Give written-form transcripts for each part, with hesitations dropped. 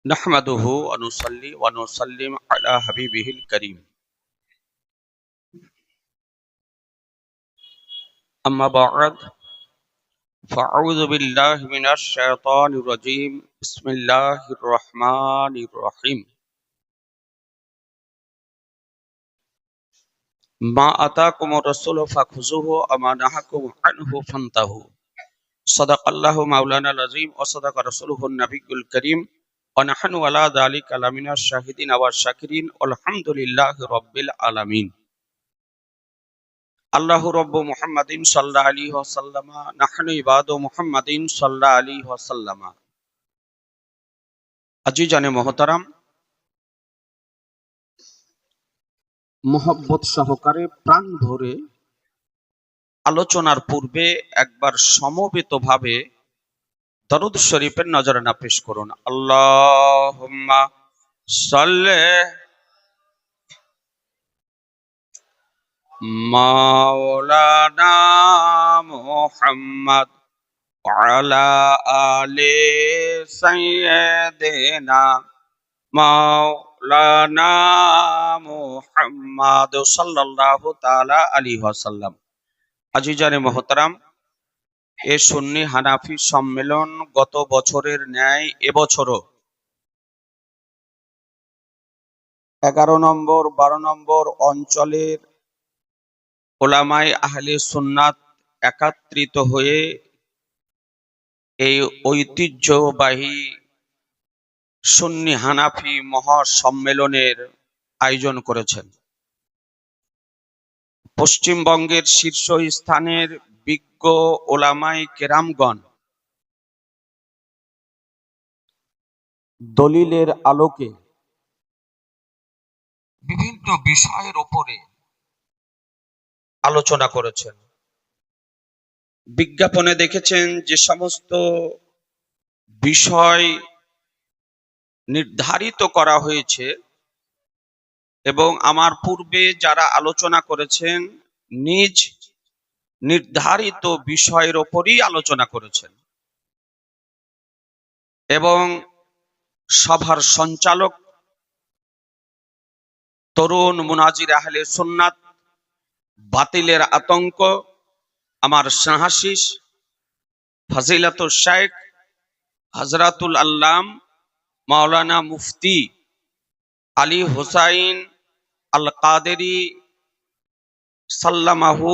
نحمده ونصلي ونسلم على حبيبه الكريم أما بعد فأعوذ بالله من الشيطان الرجيم بسم الله الرحمن الرحيم ما أتاكم الرسول فخذوه وما نهاكم عنه فانتهوا صدق الله مولانا العظيم وصدق رسوله النبي الكريم ونحن على ذلك لمن الشاهدين والشاكرين والحمد لله رب العالمين আল্লাহু রব্বু মুহাম্মাদিন সাল্লাল্লাহু আলাইহি ওয়াসাল্লাম নাহনু ইবাদু মুহাম্মাদিন সাল্লাল্লাহু আলাইহি ওয়াসাল্লাম। আজিজানে মুহতারাম, মোহব্বত সহকারে প্রাণ ভরে আলোচনার পূর্বে একবার সমবেতভাবে দরুদ শরীফের নজরানা পেশ করুন। আল্লাহুম্মা সাল্লি মাওলানা মুহাম্মদ ওয়ালা আলি সাইয়্যিদিনা মাওলানা মুহাম্মদ সাল্লাল্লাহু তাআলা আলাইহি ওয়াসাল্লাম। আজিজানে মুহতারাম, এ সুন্নি হানাফি সম্মেলন গত বছরের ন্যায় এবছরও 11 নম্বর 12 নম্বর অঞ্চলের ওলামায়ে আহলে সুন্নাত একত্রিত হয়ে এই ঐতিহ্যবাহী সুন্নি হানাফি মহাসম্মেলনের আয়োজন করেছেন। পশ্চিমবঙ্গের শীর্ষস্থানের বিজ্ঞ ওলামায়ে কেরামগণ দলিলের আলোকে বিভিন্ন বিষয়ের উপরে আলোচনা করেছেন। বিজ্ঞাপনে দেখেছেন যে সমস্ত বিষয় নির্ধারিত করা হয়েছে এবং আমার পূর্বে যারা আলোচনা করেছেন নিজ নির্ধারিত বিষয়ের উপরই আলোচনা করেছেন এবং সভার সঞ্চালক তরুণ মুনাজির আহলে সুন্নাত বাতিলের আতঙ্ক আমার শাহাশিস ফাজিলাতুল শাইখ হযরতুল আল্লাম মাওলানা মুফতি আলী হুসাইন আল কাদেরী সাল্লামাহু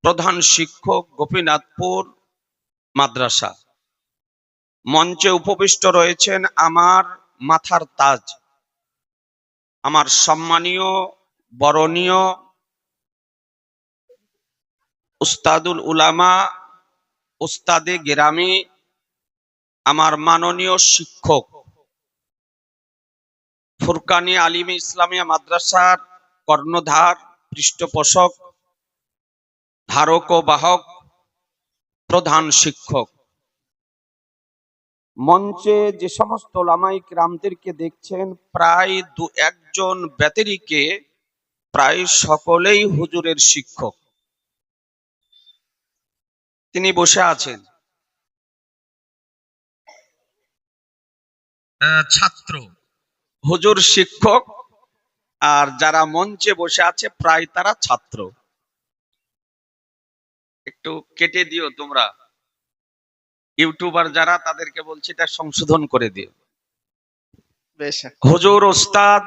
প্রধান শিক্ষক গোপীনাথপুর মাদ্রাসা। মঞ্চে উপবিষ্ট রয়েছেন আমার মাথার তাজ, আমার সম্মানীয় বরণীয় উস্তাদুল উলামা উস্তাদে গেরামি, আমার মাননীয় শিক্ষক ফুরকানি আলিমে ইসলামিয়া মাদ্রাসার কর্ণধার পৃষ্ঠপোষক ধারক ও বাহক প্রধান শিক্ষক। মঞ্চে যে সমস্ত ওলামায়ে কিরামদেরকে দেখছেন প্রায় 2-1 জন ব্যতিরেকে প্রায় সকলেই হুজুরের শিক্ষক। তিনি বসে আছেন ছাত্র, হুজুর শিক্ষক, আর যারা মঞ্চে বসে আছে প্রায় তারা ছাত্র। একটু কেটে দিও তোমরা, ইউটিউবার যারা তাদেরকে বলছি এটা সংশোধন করে দিও। হুজুর ওস্তাদ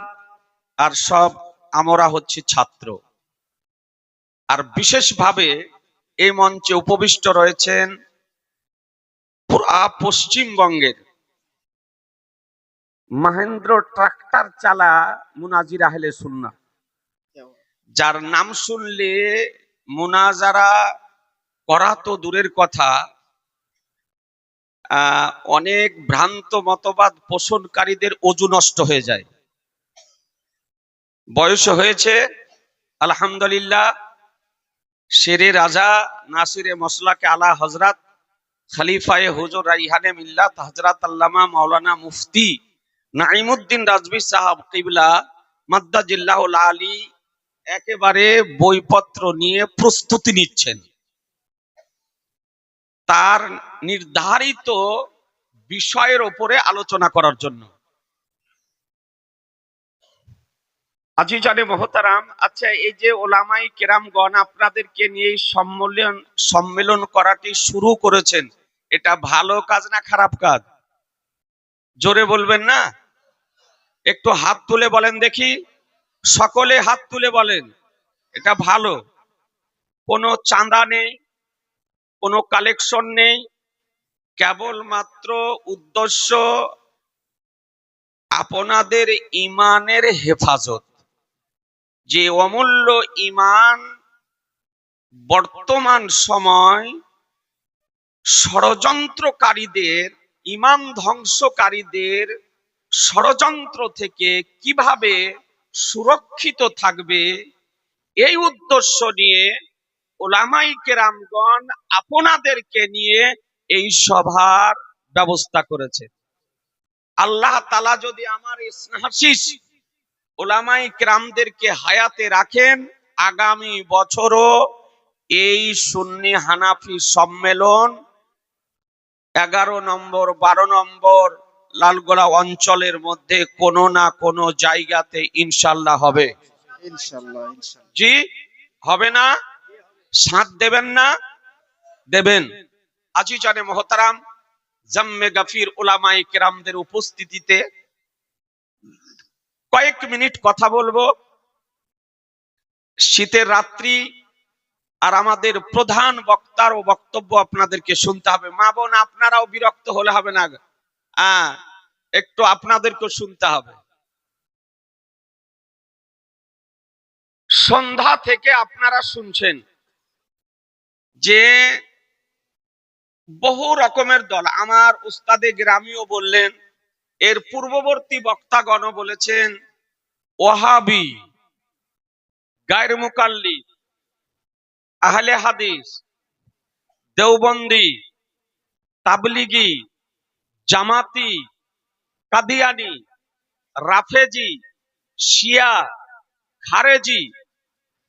আর সব আমরা হচ্ছে ছাত্র। আর বিশেষভাবে এই মঞ্চে উপবিষ্ট রয়েছেন পুরা পশ্চিমবঙ্গের মহেন্দ্র ট্রাক্টর চালা মুনাজির আহলে সুন্নাত, যার নাম শুনলে মুনাজারা করা তো দূরের কথা, অনেক ভ্রান্ত মতবাদ পোষণকারীদের অজু নষ্ট হয়ে যায়। বয়স হয়েছে আলহামদুলিল্লাহ, শেরে রাজা নাসিরে মসলাকে আলা হযরত খলিফায়ে হুজুর রাইহানে মিল্লাত হযরত আল্লামা মাওলানা মুফতি নাঈমউদ্দিন রাজভী সাহেব কিবলা মাদ্দাজিল্লাহুল আলী একেবারে বইপত্র নিয়ে প্রস্তুতি নিচ্ছেন তার নির্ধারিত বিষয়ের উপরে আলোচনা করার জন্য। আজিজানে মোহতারাম, আচ্ছা এই যে ওলামাই কেরামগণ আপনাদেরকে নিয়ে এই সম্মেলন করাটি শুরু করেছেন, এটা ভালো কাজ না খারাপ কাজ? জোরে বলবেন না? একটু হাত তুলে বলেন দেখি, সকলে হাত তুলে বলেন। এটা ভালো। কোনো চাঁদা নেই, কোনো কালেকশন নেই, কেবলমাত্র উদ্দেশ্য আপনাদের ঈমানের হেফাজত। যে অমূল্য ঈমান বর্তমান সময় ষড়যন্ত্রকারীদের, ঈমান ধ্বংসকারীদের ষড়যন্ত্র থেকে কিভাবে সুরক্ষিত থাকবে, এই উদ্দেশ্য নিয়ে উলামাই কেরামগণ আপনাদেরকে নিয়ে এই সভার ব্যবস্থা করেছে। আল্লাহ তাআলা যদি আমার ইসনাহাসিস উলামাই কেরামদেরকে হায়াতে রাখেন, আগামী বছরও এই সুন্নি হানাফি সম্মেলন 11 নম্বর 12 নম্বর লালগোলা অঞ্চলের মধ্যে কোনো না কোনো জায়গাতে ইনশাল্লাহ হবে। ইনশাআল্লাহ। জি হবে না? সাথ দেবেন না? দেবেন। আজিজানে মোহতারাম, জাম্মে গাফির উলামায়ে কেরামদের উপস্থিতিতে কয়েক মিনিট কথা বলবো। শীতের রাত্রি, আর আমাদের প্রধান বক্তার ও বক্তব্য আপনাদেরকে শুনতে হবে। মা বোন আপনারাও বিরক্ত হলে হবে না, একটু আপনাদেরকেও শুনতে হবে। সন্ধ্যা থেকে আপনারা শুনছেন যে বহু রকমের দল, আমার উস্তাদে গ্রামীও বললেন, এর পূর্ববর্তী বক্তাগণ বলেছেন ওয়াহাবি, গায়র মুকাল্লিদ, আহলে হাদিস, দেওবন্দি, তাবলিগি, জামাতি, কাদিয়ানি, রাফেজি, শিয়া, খারেজি,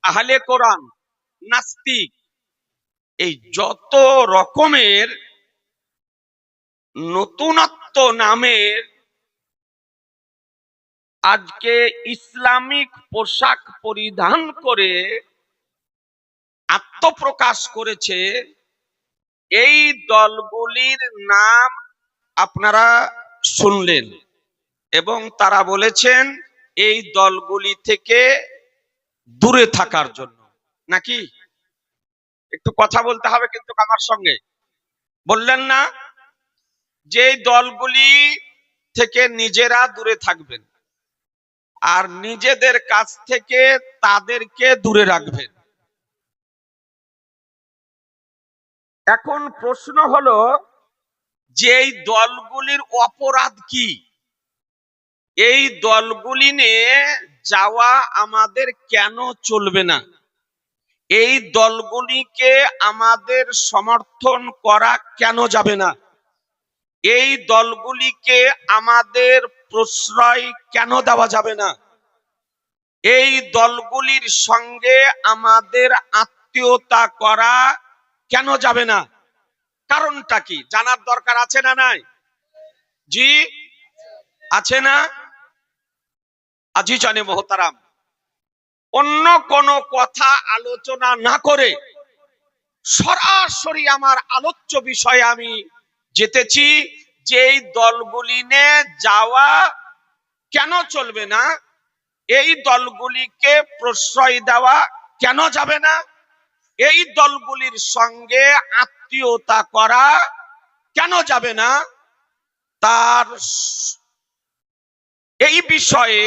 আহলে কোরআন, নাস্তিক, এই যত রকমের নতুনত্ব নামের আজকে ইসলামিক পোশাক পরিধান করে আত্মপ্রকাশ করেছে, এই দলগুলির নাম আপনারা শুনলেন এবং তারা বলেছেন এই দলগুলি থেকে দূরে থাকার জন্য। নাকি? একটু কথা বলতে হবে কিন্তু আমার সঙ্গে। বললেন না যে এই দলগুলি থেকে নিজেরা দূরে থাকবেন আর নিজেদের কাছ থেকে তাদেরকে দূরে রাখবেন। এখন প্রশ্ন হলো যে এই দলগুলির অপরাধ কি? এই দলগুলি নিয়ে যাওয়া আমাদের কেন চলবে না? এই দলগুলিকে আমাদের সমর্থন করা কেন যাবে না? এই দলগুলিকে আমাদের প্রশ্রয় কেন দেওয়া যাবে না? এই দলগুলির সঙ্গে আমাদের আত্মীয়তা করা কেন যাবে না? কারণটা কি জানার দরকার আছে না নাই? জি আছে না? আজিজানে মোহতারাম, অন্য কোন কথা আলোচনা না করে সরাসরি আমার আলোচ্য বিষয়ে আমি যেতেছি যে এই দলগুলি নিয়ে যাওয়া কেন চলবে না, এই দলগুলিকে প্রশ্রয় দেওয়া কেন যাবে না, এই দলগুলির সঙ্গে আত্মীয়তা করা কেন যাবে না, তার এই বিষয়ে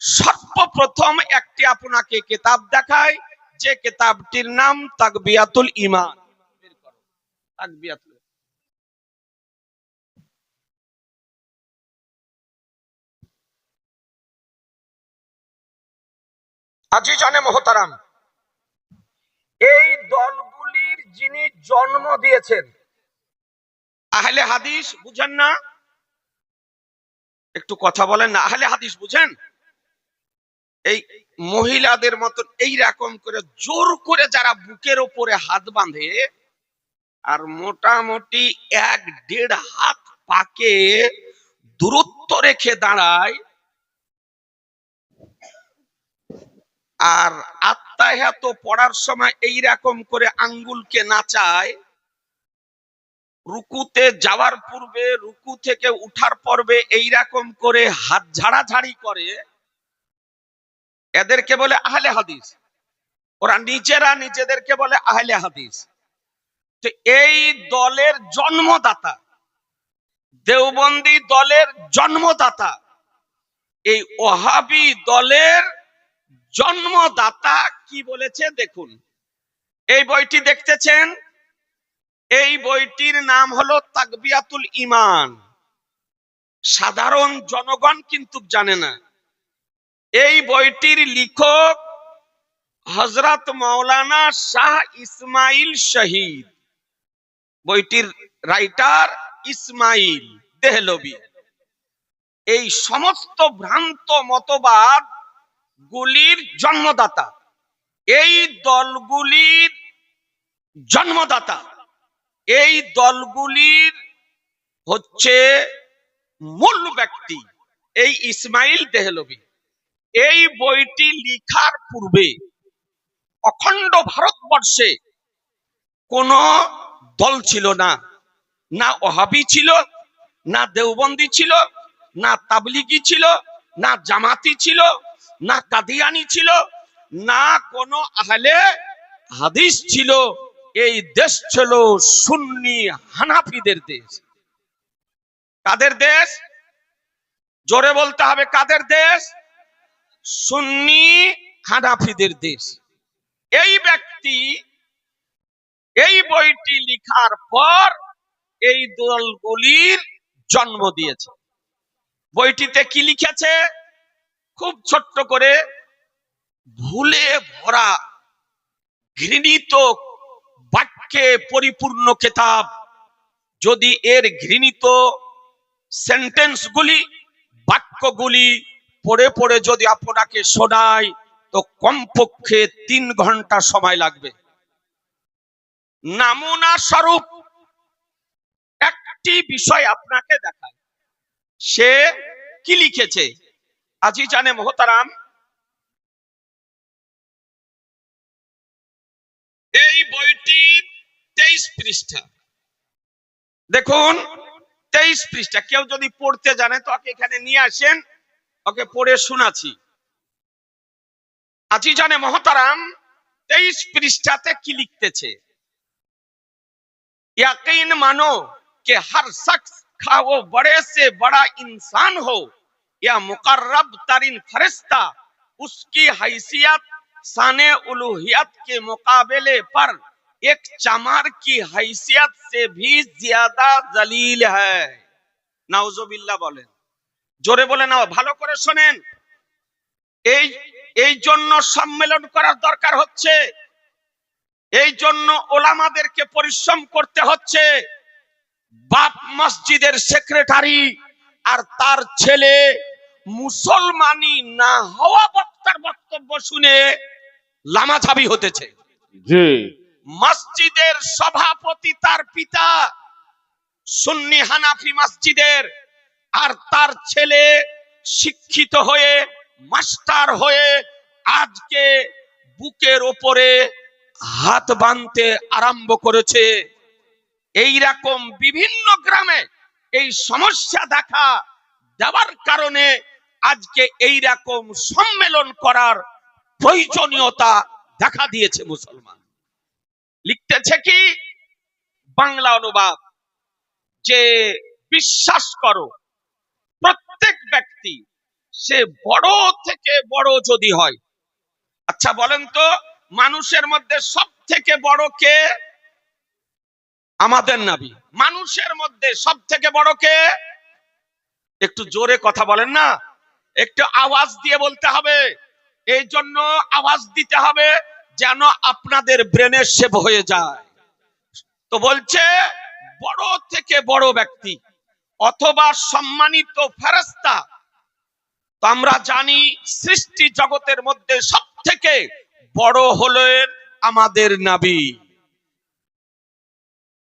সর্বপ্রথম একটি আপনাকে কিতাব দেখায়, যে কিতাবটির নাম তাকবিয়াতুল ঈমান। আজিজানে মোহতারাম, এই দলগুলির যিনি জন্ম দিয়েছেন আহলে হাদিস, বুঝেন না? একটু কথা বলেন না, আহলে হাদিস বুঝেন? এই মহিলাদের মতন এই রকম করে জোর করে যারা বুকের উপরে হাত বাঁধে আর মোটামুটি 1-1.5 হাত পাকে দূরত্ব রেখে দাঁড়ায়, আর আত্মাহিয়াত পড়ার সময় এইরকম করে আঙ্গুলকে নাচায়, রুকুতে যাওয়ার পূর্বে, রুকু থেকে উঠার পর্বে এইরকম করে হাত ঝাড়াঝাড়ি করে, এদেরকে বলে আহলে হাদিস। ওরা নিজেরা নিজেদেরকে বলে আহলে হাদিস। তো এই দলের জন্মদাতা, দেওবন্দি দলের জন্মদাতা, এই ওহাবি দলের জন্মদাতা কি বলেছে দেখুন। এই বইটি দেখতেছেন, এই বইটির নাম হলো তাকবিয়াতুল ঈমান। সাধারণ জনগণ কিন্তু জানে না। এই বইটির লেখক হযরত মাওলানা শাহ ইসমাইল শহীদ, বইটির রাইটার ইসমাইল দেহলভী। এই সমস্ত ভ্রান্ত মতবাদ গুলির জন্মদাতা, এই দলগুলির জন্মদাতা, এই দলগুলির হচ্ছে মূল ব্যক্তি এই ইসমাইল দেহলভী। এই বইটি লেখার পূর্বে অখণ্ড ভারতবর্ষে কোন দল ছিল না। না ওহাবি ছিল, না দেওবন্দি ছিল, না তাবলিগি ছিল, না জামাতি ছিল, না কাদিয়ানি ছিল, না কোন আহলে হাদিস ছিল। এই দেশ ছিল সুন্নি হানাফিদের দেশ। কাদের দেশ? জোরে বলতে হবে, কাদের দেশ? সুন্নি হানাফিদের দেশ। এই ব্যক্তি এই বইটি লেখার পর এই দলগুলির জন্ম দিয়েছে। বইটিতে কি লিখেছে? খুব ছোট্ট করে, ভুলে ভরা ঘৃণিত বাক্যে পরিপূর্ণ কিতাব। যদি এর ঘৃণিত সেন্টেন্সগুলি, বাক্যগুলি পড়ে পড়ে যদি আপনাকে শোনায় তো কমপক্ষে 3 ঘন্টা সময় লাগবে। নমুনা স্বরূপ একটি বিষয় আপনাকে দেখায়, সে কি লিখেছে। আজিজানে মোহতারাম, এই বইটি 23 পৃষ্ঠা। দেখুন 23 পৃষ্ঠা। কেউ যদি পড়তে জানে তো ওকে এখানে নিয়ে আসেন, ওকে পড়ে শোনাচ্ছি। আজিজানে মোহতারাম 23 পৃষ্ঠাতে কি লিখতেছে। यकीन मानो कि हर शख्स खा वो बड़े से बड़ा इंसान हो या मुकर्रब तरीन फरिश्ता, उसकी हैसियत शाने उलूहियत के मुकाबले पर एक चमार की हैसियत से भी ज्यादा जलील है। नाउजुबिल्लाह बोलेन, জোরে বলে না, ভালো করে শোনেন। এই জন্য সম্মেলন করার দরকার হচ্ছে, এই জন্য ওলামাদেরকে পরিশ্রম করতে হচ্ছে। বাপ মসজিদের সেক্রেটারি আর তার ছেলে মুসলমানি না হওয়া বক্তার বক্তব্য শুনে লামাঝাবি হতেছে। জি, মসজিদের সভাপতি তার পিতা সুন্নি হানাফি মসজিদের, আর তার ছেলে শিক্ষিত হয়ে মাস্টার হয়ে আজকে বুকের ওপরে হাত বাঁধতে আরম্ভ করেছে। এই রকম বিভিন্ন গ্রামে এই সমস্যা দেখা দেওয়ার কারণে আজকে এই রকম সম্মেলন করার প্রয়োজনীয়তা দেখা দিয়েছে। মুসলমান লিখতেছে কি, বাংলা অনুবাদ, যে বিশ্বাস করো প্রত্যেক ব্যক্তি সে বড় থেকে বড় যদি হয়। আচ্ছা বলেন তো, মানুষের মধ্যে সব থেকে বড় কে? আমাদের নবী। মানুষের মধ্যে সব থেকে বড় কে? একটু জোরে কথা বলেন না, একটু আওয়াজ দিয়ে বলতে হবে। এই জন্য আওয়াজ দিতে হবে যেন আপনাদের ব্রেনে সেভ হয়ে যায়। তো বলছে বড় থেকে বড় ব্যক্তি অথবা সম্মানিত ফেরেশতা। তো আমরা জানি সৃষ্টি জগতের মধ্যে সব থেকে বড় হলেন আমাদের নবী।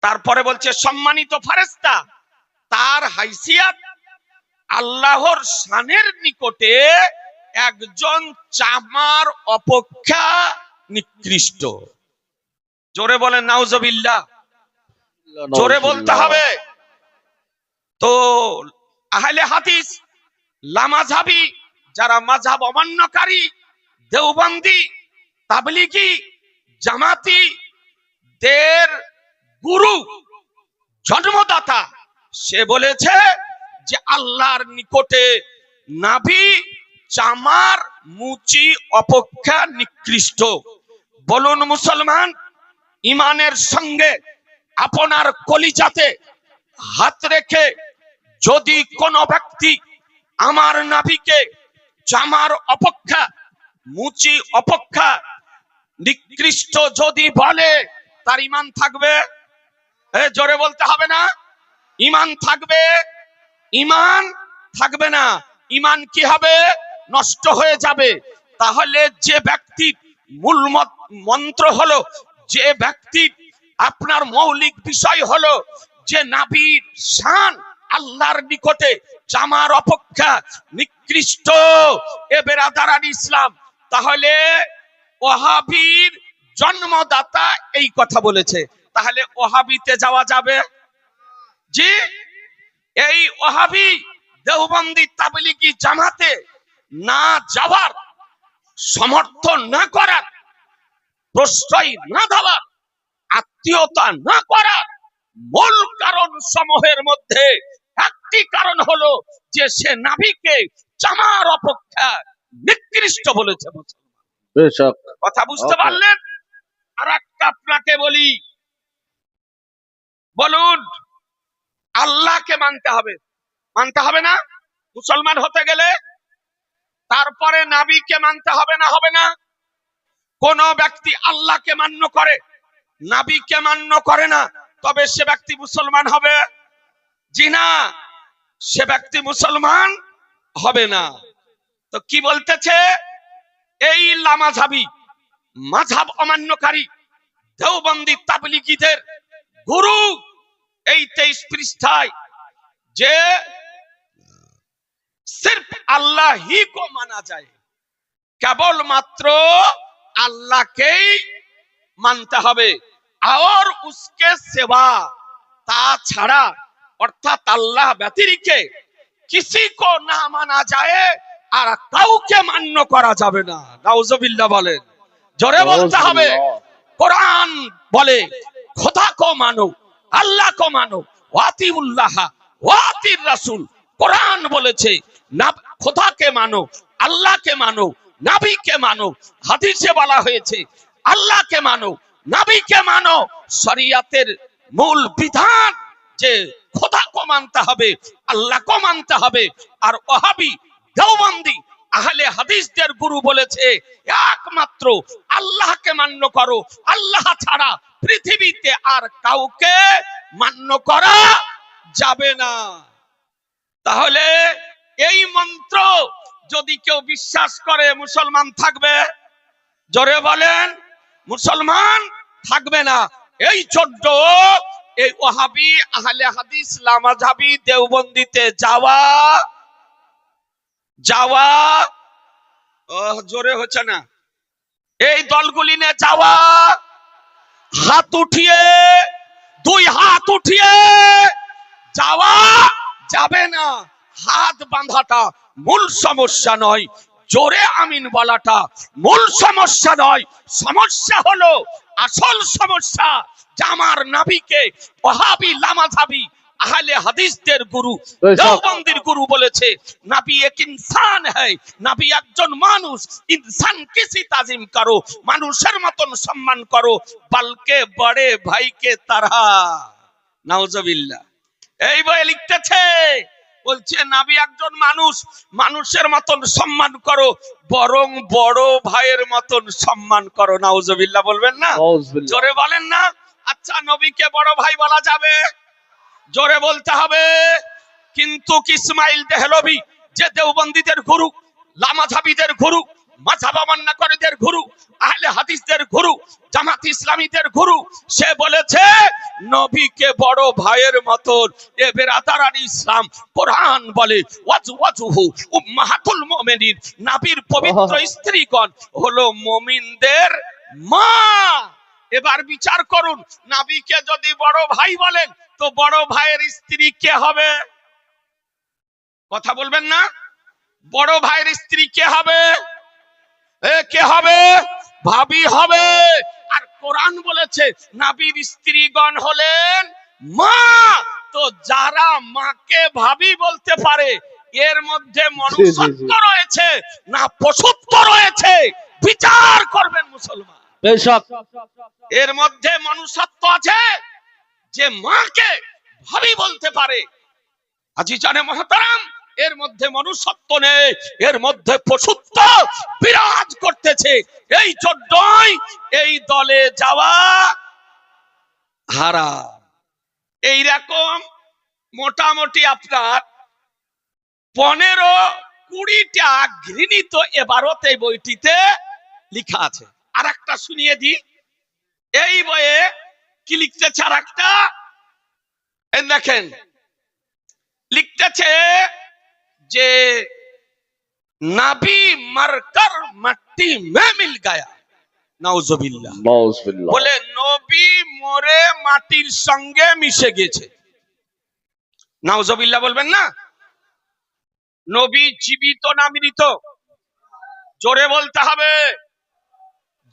তারপরে বলছে সম্মানিত ফেরেশতা, তার হাইসিয়াত আল্লাহর শানের নিকটে একজন চামার অপেক্ষা নিকৃষ্ট। জোরে বলেন নাউজুবিল্লাহ, জোরে বলতে হবে। তো আহলে হাদিস লামাযহাবী যারা মাযহাব অমান্যকারী, দেওবন্দি, তাবলিগি, জামাতি দের গুরু জন্মদাতা সে বলেছে যে আল্লাহর নিকটে নাভি চামার মুচি অপেক্ষা নিকৃষ্ট। বলুন মুসলমান, ইমানের সঙ্গে আপনার কলিজাতে হাত রেখে যদি কোন ব্যক্তি আমার নাভিকে চামার অপেক্ষা মুচি অপেক্ষা নিকৃষ্ট যদি বলে, তার ইমান থাকবে? জোরে বলতে হবে না? ইমান থাকবে? ইমান থাকবে না। ইমান কি হবে? নষ্ট হয়ে যাবে। তাহলে যে ব্যক্তির মূল মন্ত্র হলো, যে ব্যক্তির আপনার মৌলিক বিষয় হলো যে নাভির শান আল্লাহর নিকটে চামার অপেক্ষা নিকৃষ্ট, এ বেরাদারান ইসলাম, তাহলে ওয়াহাবীর জন্মদাতা এই কথা বলেছে। তাহলে ওয়াহাবিতে যাওয়া যাবে? জি, এই ওয়াহাবি দেওবন্দি তাবলিগি জামাতে না যাওয়ার, সমর্থন না করার, প্রশ্রয় না দেওয়ার, আত্মীয়তা না করার মূল কারণ সমূহের মধ্যে একটি কারণ হলো যে সে নাভিকে চামার অপেক্ষা নিকৃষ্ট বলেছে। কথা বুঝতে পারলেন? আর একটা আপনাকে বলি, বলুন, আল্লাহকে মানতে হবে, মানতে হবে না? মুসলমান হতে গেলে তারপরে নবীকে মানতে হবে না? হবে না? কোন ব্যক্তি আল্লাহকে মান্য করে, নবীকে মান্য করে না, তবে সে ব্যক্তি মুসলমান হবে? জি না, সে ব্যক্তি মুসলমান হবে না। তো কি বলতেছে? এই লামাযহাবী মাযহাব অমান্যকারী দেওবন্দি তাবলিগীদের গুরু এই 23 পৃষ্ঠায় যে सिर्फ अल्लाह ही को माना जाए, केवल मात्र अल्लाह के ही मानते हबे, और उसके सेवा ता छाड़ा अर्थात अल्लाह व्यतिरिके किसी को ना माना जाए और काउके मान्य करा जाबे ना। नाउजुबिल्लाह बोलेन, जोरे बोलते हबे। कुरान बोले खुदा को मानो, अल्लाह को मानो, वातिउल्लाह वातिर रसूल। कुरान बोलेছে খোদাকে মানো, আল্লাহকে মানো, নবীকে মানো। হাদিসে বলা হয়েছে আল্লাহকে মানো, নবীকে মানো। শরিয়াতের মূল বিধান যে খোদাকে মানতে হবে, আল্লাহকে মানতে হবে। আর ওয়াহাবি দেওবন্দি আহলে হাদিসদের গুরু বলেছে একমাত্র আল্লাহকে মান্য করো, আল্লাহ ছাড়া পৃথিবীতে আর কাউকে মান্য করা যাবে না। তাহলে এই মন্ত্র যদি কেউ বিশ্বাস করে মুসলমান থাকবে? জোরে বলেন, মুসলমান থাকবে না। এই জন্য এই ওয়াহাবি আহলে হাদিস লামাযহাবী দেওবন্দিতে যাওয়া জোরে হচ্ছে না, এই দলগুলি নিয়ে যাওয়া, হাত উঠিয়ে, দুই হাত উঠিয়ে যাওয়া যাবে না। হাত বাঁধাটা মূল সমস্যা নয়, জোরে আমিন বলাটা মূল সমস্যা নয়। সমস্যা হলো, আসল সমস্যা যে আমার নবীকে ওয়াহাবি লামাযহাবী আহলে হাদিসদের গুরু দেওবন্দির গুরু বলেছে নবী এক ইনসান হ্যায়, নবী একজন মানুষ। ইনসান কিসি তাজিম করো, মানুষের মতন সম্মান করো, বলকে বড়ে ভাইকে তারা। নাউজুবিল্লাহ। এই বই লিখতেছে, বলছে নবী একজন মানুষ, মানুষের মতন সম্মান করো, বরং বড় ভাইয়ের মতন সম্মান করো। নাউজুবিল্লাহ বলবেন না? জোরে বলেন না? আচ্ছা, নবীকে বড় ভাই বলা যাবে? জোরে বলতে হবে। কিন্তু ইসমাইল দেহলভী যে দেওবন্দীদের গুরু, লামাযহাবীদের গুরু, মাযহাব অমান্যকারীদের গুরু, আহলে হাদিসদের গুরু, জামাত ইসলামীদের গুরু, সে বলেছে নবীকে বড় ভাইয়ের মতন। এ বেরাদারান ইসলাম, কোরআন বলে ওয়াজওয়াজুহু উম্মাহাতুল মুমিনিন, নবীর পবিত্র স্ত্রীগণ হলো মুমিনদের মা। এবার বিচার করুন, নবীকে যদি বড় ভাই বলেন তো বড় ভাইয়ের স্ত্রী কে হবে? কথা বলবেন না? বড় ভাইয়ের স্ত্রী কে হবে? কে হবে? ভাবি হবে। আর কোরআন বলেছে নবীর স্ত্রীগণ হলেন মা। তো যারা মাকে ভাবি বলতে পারে, এর মধ্যে মনুষ্যত্ব রয়েছে না পশুত্ব রয়েছে? বিচার করবেন মুসলমান। এর মধ্যে মনুষ্যত্ব আছে যে মাকে ভাবি বলতে পারে। আজিজানে মুহতারাম, এর মধ্যে মনুষ্যত্ব নেই, এর মধ্যে পশুত্ব বিরাজ করতেছে। এই জন্যই এই দলে যাওয়া হারাম। এইরকম মোটামুটি আপনার 15-20টা ঘৃণিত এবারত এই বইটিতে লেখা আছে। আর একটা শুনিয়ে দিই, এই বইয়ে কি লিখতেছে? আর একটা দেখেন, লিখতেছে যে নবী মরকর মাটি মে মিল গায়া। নাউজুবিল্লাহ। বলে নবী মরে মাটির সঙ্গে মিশে গেছে। নাউজুবিল্লাহ বলবেন না? নবী জীবিত না মৃত? জোরে বলতে হবে।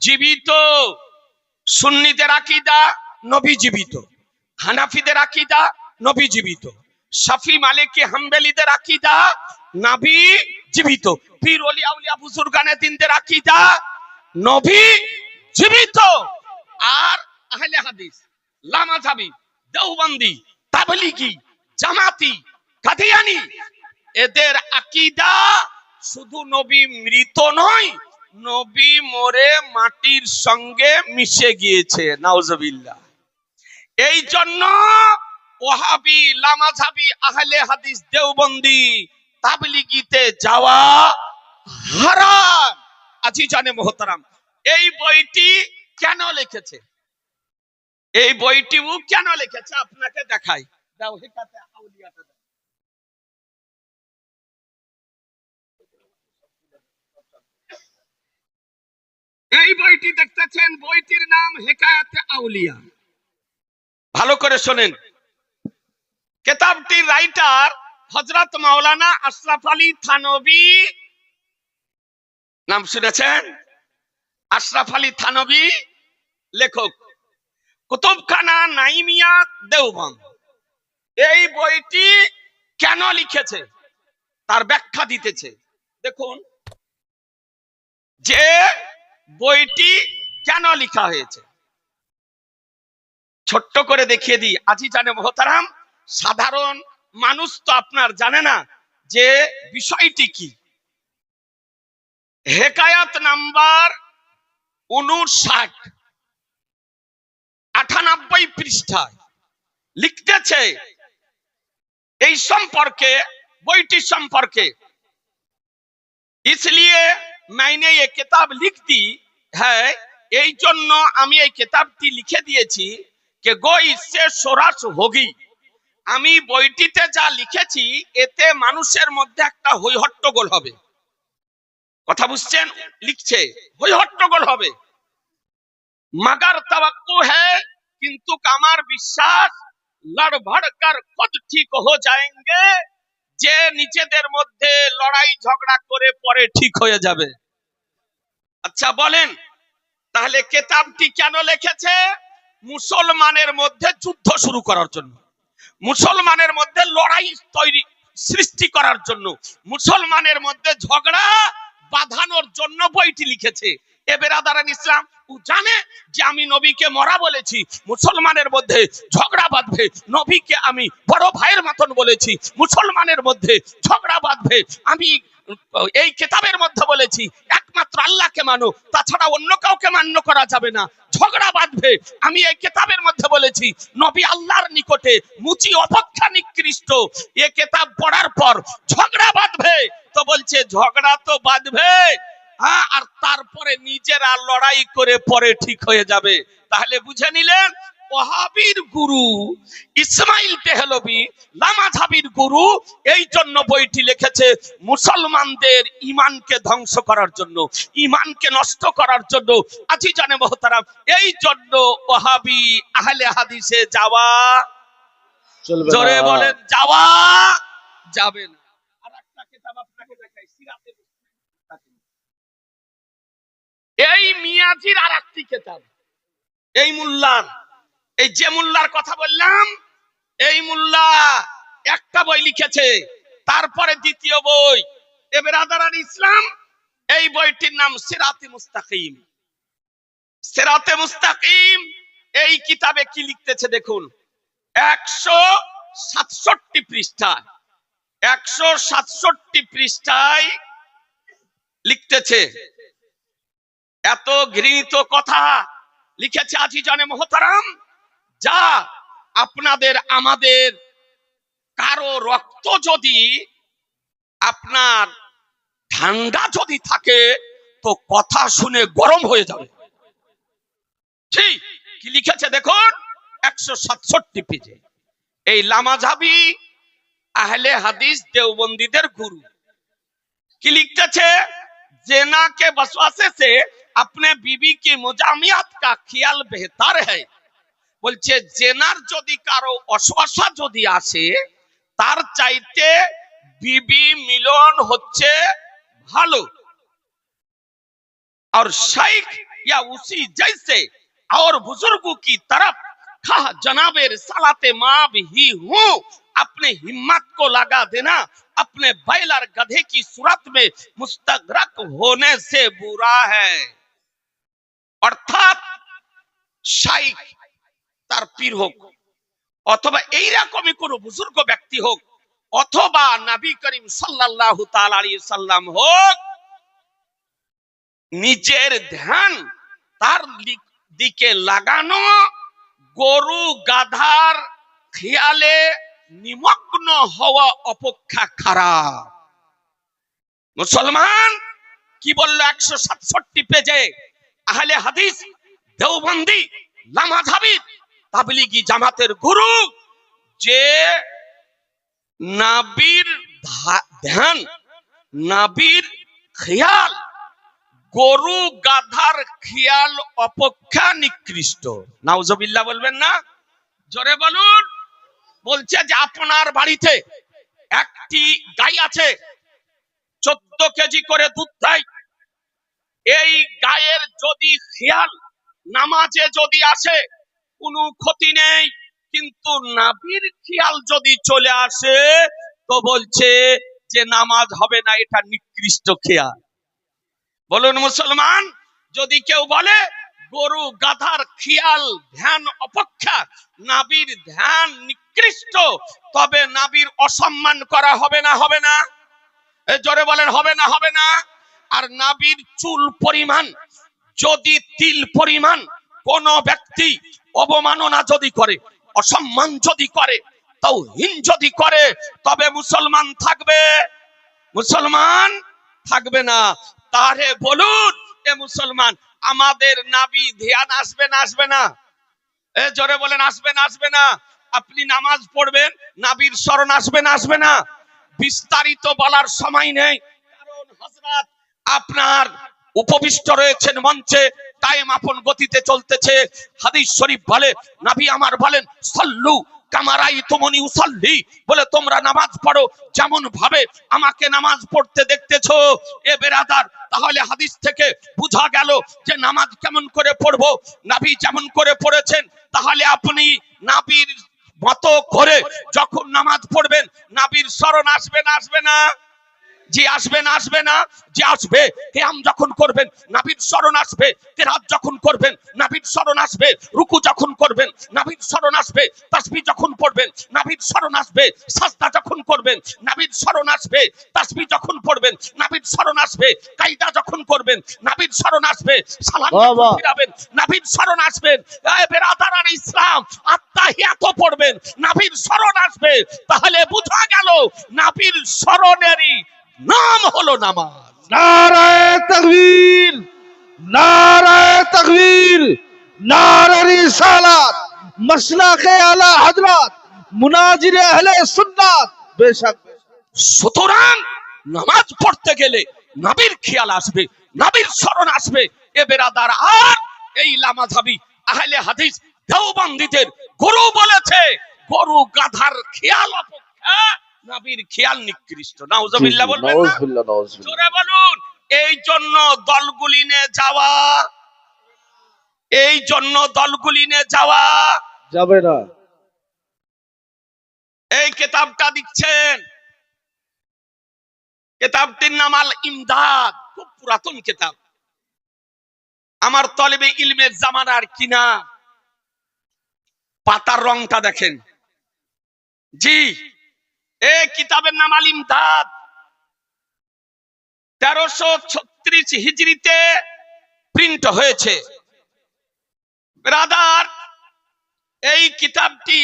জীবিত। সুন্নিদের আকীদা নবী জীবিত, হানাফিদের আকীদা নবী জীবিত, শাফি মালিকি হাম্বলীদের আকীদা নবী জীবিত, পীর ওলি আউলিয়া বুজুর্গানে দ্বীনদের আকীদা নবী জীবিত। আর আহলে হাদিস, লামাযাবি, দেওবন্দি, তাবলীগী, জামাতি, কাদিয়ানী, এদের আকীদা শুধু নবী মৃত নয়, নবী মরে মাটির সঙ্গে মিশে গিয়েছে। নাউজুবিল্লাহ। এই জন্য ওয়াহাবি, লামাযাবি, আহলে হাদিস, দেওবন্দি, তাবলীগীতে যাওয়া হারাম। আজিজানে মুহতারাম, এই বইটি কেন লিখেছে? এই বইটিও কেন লিখেছে আপনাকে দেখাই। দাও হেকাতে আউলিয়াটা দাও। এই বইটি দেখতেছেন, বইটির নাম হেকায়াতে আউলিয়া। ভালো করে শোনেন। কিতাবটির রাইটার হযরত মাওলানা আশরাফ আলী থানভী। নাম শুনেছেন? আশরাফ আলী থানভী লেখক। কুতুবখানা নাইমিয়া দেওবন্দ। এই বইটি কেন লিখেছে তার ব্যাখ্যা দিতেছে। দেখুন যে বইটি কেন লেখা হয়েছে, ছোট্ট করে দেখিয়ে দিই। আজিজানে মুহতারাম, সাধারণ মানুষ তো আপনার জানে না যে বিষয়টি কি। হেকায়াত নাম্বার 59, 98 পৃষ্ঠায় লিখতেছে এই সম্পর্কে, বইটি সম্পর্কে। इसलिए मैंने ये किताब लिख दी है, এই জন্য আমি এই কিতাবটি লিখে দিয়েছি कि गो इससे सोरास होगी। আমি বইটিতে যা লিখেছি এতে মানুষের মধ্যে একটা হইহট্টগোল হবে। কথা বুঝছেন? লিখছে হইহট্টগোল হবে। मगर तवक्को है, কিন্তু আমার বিশ্বাস লড়ভড় কর খুদ ঠিক हो जाएंगे, যে নিজেদের মধ্যে লড়াই ঝগড়া করে পরে ঠিক হয়ে যাবে। আচ্ছা বলেন, তাহলে কিতাবটি কেন লিখেছে? মুসলমানের মধ্যে যুদ্ধ শুরু করার জন্য, মুসলমানের মধ্যে লড়াই তৈরি সৃষ্টি করার জন্য, মুসলমানের মধ্যে ঝগড়া বাঁধানোর জন্য বইটি লিখেছে। এ বেরাদারান ইসলাম, ও জানে যে আমি নবীকে মরা বলেছি, মুসলমানের মধ্যে ঝগড়া বাঁধবে। নবীকে আমি বড় ভাইয়ের মতন বলেছি, মুসলমানের মধ্যে ঝগড়া বাঁধবে। আমি এই কিতাবের মধ্যে বলেছি একমাত্র আল্লাহকে মানো, তাছাড়া অন্য কাউকে মান্য করা যাবে না, ঝগড়া বাঁধবে। আমি এই কিতাবের মধ্যে বলেছি নবী আল্লাহর নিকটে মুচি অপেক্ষা নিকৃষ্ট। এই কিতাব পড়ার পর ঝগড়া বাঁধবে। তো বলছে ঝগড়া তো বাঁধবে, হ্যাঁ, আর তারপরে নিজেরা লড়াই করে পরে ঠিক হয়ে যাবে। তাহলে বুঝে নিলেন, ওয়াহাবির গুরু ইসমাইল তেহলবি লামাযহাবির গুরু, এই জন্য বইটি লিখেছে মুসলমানদের ঈমানকে ধ্বংস করার জন্য, ঈমানকে নষ্ট করার জন্য। আজিজানে মুহতারাম, এই জন্য ওয়াহাবি আহলে হাদিসে যাওয়া চলবে না। জোরে বলেন, যাওয়া যাবে না। আর একটা কিতাব আপনাকে দেখাই, সিরাতে মুস্তাকিম। এই মিয়াজির আর একটি কিতাব, এই মোল্লার, এই যে মোল্লার কথা বললাম, এই মোল্লা একটা বই লিখেছে, তারপরে দ্বিতীয় বই এ বেরাদারান ইসলাম, এই বইটির নাম সিরাতে মুস্তাকিম। সিরাতে মুস্তাকিম এই কিতাবে কি লিখতেছে দেখুন, 167 পৃষ্ঠা, 167 পৃষ্ঠায় লিখতেছে, এত ঘৃণিত কথা লিখেছে আজিজানে মুহতারাম, যা আপনাদের আমাদের কারো রক্ত যদি আপনার ঠান্ডা যদি থাকে তো কথা শুনে গরম হয়ে যাবে। ঠিক কি লিখেছে দেখুন, 167 পেজে। এই লামাযহাবি আহলে হাদিস দেওবন্দীদের গুরু কি লিখতেছে, जना के वसवासे से अपने बीवी की मुजामियात का ख्याल बेहतर है। বলছে জেনার যদি কারো অসওয়াসা যদি আসে, তার চাইতে বিবি মিলন হচ্ছে ভালো। और शेख या उसी जैसे और बुजुर्गों की तरफ कहा जनाबे रिसालत माँ भी हूँ, अपने हिम्मत को लगा देना अपने बैल और गधे की सूरत में मुस्तगरक होने से बुरा है। अर्थात शेख তার পীর হোক, অথবা এইরকমই কোন বুজুর্গ ব্যক্তি হোক, অথবা নবী করিম সাল্লাল্লাহু তাআলা আলাইহি সাল্লাম হোক, নিজের ধ্যান তার দিকে লাগানো গরু গাধার খেয়ালে নিমগ্ন হওয়া অপেক্ষা খারাপ। মুসলমান কি বলল 167 পেজে আহলে হাদিস দেওবন্দি লামাযহাবি তাবলিগি জামাতের গুরু, যে নবীর ধ্যান, নবীর খেয়াল গরু গাধার খেয়াল অপেক্ষা নিকৃষ্ট। নাউজুবিল্লাহ বলবেন না? জোরে বলুন। বলছে যে আপনার বাড়িতে একটি গাই আছে, 14 কেজি করে দুধ দেয়, এই গায়ের যদি খেয়াল নামাজে যদি আসে কোনো ক্ষতি নেই, কিন্তু নবীর খেয়াল যদি চলে আসে তো বলছে যে নামাজ হবে না, এটা নিকৃষ্ট খেয়াল। বলুন মুসলমান, যদি কেউ বলে গরু গাধার খেয়াল ধ্যান অপেক্ষা নবীর ধ্যান নিকৃষ্ট, তবে নবীর অসম্মান করা হবে না? হবে না? জোরে বলেন, হবে না? হবে না? আর নবীর চুল পরিমাণ যদি তিল পরিমাণ কোন ব্যক্তি অবমাননা যদি করে, অসম্মান যদি করে, তাওহীন যদি করে, তবে মুসলমান থাকবে? মুসলমান থাকবে না। তারে বলুন, এ মুসলমান, আমাদের নবী ধ্যান আসবে না আসবে না? এ জোরে বলেন, আসবে না আসবে না? আপনি নামাজ পড়বেন, নবীর স্মরণ আসবে না আসবে না? বিস্তারিত বলার সময় নেই, কারণ হযরত আপনার উপবিষ্ট রয়েছেন মঞ্চে, টাইম আপন গতিতে চলতেছে। হাদিস শরীফ বলে, নবী আমার বলেন, সাল্লু কামা রাআইতুমুনি উসাল্লি, বলে তোমরা নামাজ পড়ো যেমন ভাবে আমাকে নামাজ পড়তে দেখতেছো। এ বেরাদার, তাহলে হাদিস থেকে বোঝা গেল যে নামাজ কেমন করে পড়বো, নবী যেমন করে পড়েছেন, তাহলে আপনি নবীর মতো করে যখন নামাজ পড়বেন, নবীর স্মরণ আসবে না আসবে না? জি আসবে না আসবে না? যে আসবে। কিয়াম যখন করবেন নবীর স্মরণ আসবে, কিরাত যখন করবেন নবীর স্মরণ আসবে, রুকু যখন করবেন নবীর স্মরণ আসবে, তাসবিহ যখন পড়বেন নবীর স্মরণ আসবে, সাজদা যখন করবেন নবীর স্মরণ আসবে, তাসবিহ যখন পড়বেন নবীর স্মরণ আসবে, কায়দা যখন করবেন নবীর স্মরণ আসবে, সালাম যখন ফিরাবেন নবীর স্মরণ আসবে। এ বেরাদারান ইসলাম, আত্তাহিয়াত পড়বেন নবীর স্মরণ আসবে। তাহলে বোঝা গেল নবীর স্মরণেরই নাম হলো নামাজ। নারায়ে তাকবীর, নারায়ে তাকবীর, নারে রিসালাত, মাসলাকে আলা হযরত, মুনাজিরে আহলে সুন্নাত। বেশক সুতরাং নামাজ পড়তে গেলে নবীর খেয়াল আসবে, নবীর স্মরণ আসবে। এ বেরাদার, আর এই লামাযাবি আহলে হাদিস দেওবন্দীদের গুরু বলেছে, গরু গাধার খেয়াল অপেক্ষা নবীর খেয়াল নিকৃষ্ট। নাউজুবিল্লাহ বলবেন না? নাউজুবিল্লাহ, নাউজুবিল্লাহ। জোরে বলুন। এই জন্য দলগুলিনে যাওয়া, এই জন্য দলগুলিনে যাওয়া। যাবে না। এই কিতাবটা দিচ্ছেন, কিতাবটির নাম আল ইমদাদ, খুব পুরাতন কিতাব, আমার তলেবে ইলমের জামানার কিনা। পাতার রংটা দেখেন। জি, এই কিতাবের নাম আল ইমদাদ। 1336 হিজরিতে প্রিন্ট হয়েছে। ব্রাদার, এই কিতাবটি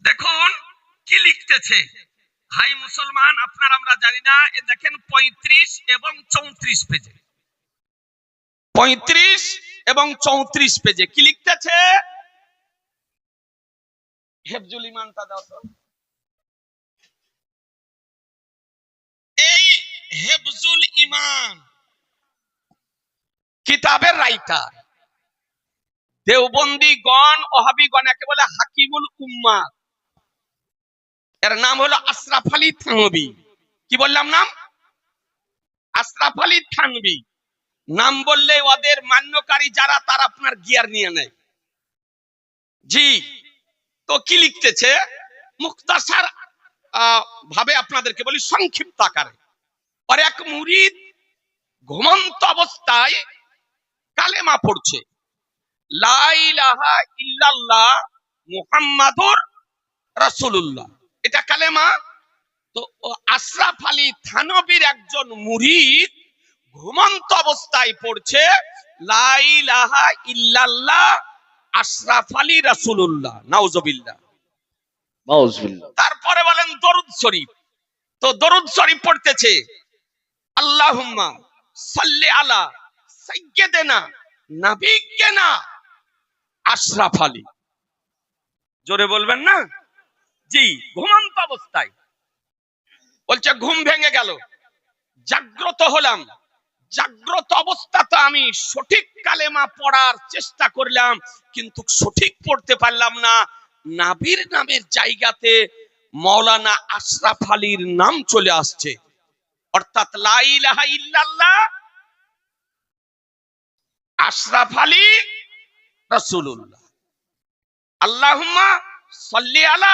দেখুন কি লিখতেছে। ভাই মুসলমান, আপনার আমরা জানি না, এ দেখেন 35 এবং 34 পেজে, 35 এবং 34 পেজে কি লিখতেছে। হেফজুল ইমানটা দাও তো। এই হেফজুল ইমান কিতাবের রাইটার দেওবন্দি গণ, ওহাবি গণ, একে বলে হাকিমুল উম্মাহ। এর নাম হলো আশরাফ আলী থানভী। কি বললাম নাম? আশরাফ আলী থানভী। নাম বললে ওদের মান্যকারী যারা, তারা আপনার গিয়ার নিয়ে নেয়। জি, তো কি লিখতেছে মুখতাসার ভাবে আপনাদেরকে বলি, সংক্ষিপ্ত আকারে। আর এক মুরিদ ঘুমন্ত অবস্থায় কালেমা পড়ছে, লা ইলাহা ইল্লাল্লাহ মুহাম্মাদুর রাসূলুল্লাহ, এটা কালেমা। তো আশরাফ আলী থানভীর একজন মুরিদ ঘুমন্ত অবস্থায় পড়ছে লা ইলাহা ইল্লাল্লাহ আশরাফ আলী রাসূলুল্লাহ। নাউজুবিল্লাহ, নাউজুবিল্লাহ। তারপরে বলেন দরুদ শরীফ। তো দরুদ শরীফ পড়তেছে, আল্লাহুম্মা সাল্লি আলা সাইয়্যিদিনা নাবিয়্যিনা আশরাফ আলী। জোরে বলবেন না? জি, ঘুমন্ত অবস্থায় বলছে, ঘুম ভেঙে গেল, জাগ্রত হলাম। জাগ্রত অবস্থাতে আমি সঠিক কালেমা পড়ার চেষ্টা করলাম, কিন্তু সঠিক পড়তে পারলাম না। নাবির নামের জায়গাতে মাওলানা আশরাফ আলীর নাম চলে আসছে, অর্থাৎ লা ইলাহা ইল্লাল্লাহ আশরাফ আলী রাসূলুল্লাহ। আল্লাহুম্মা সাল্লি আলা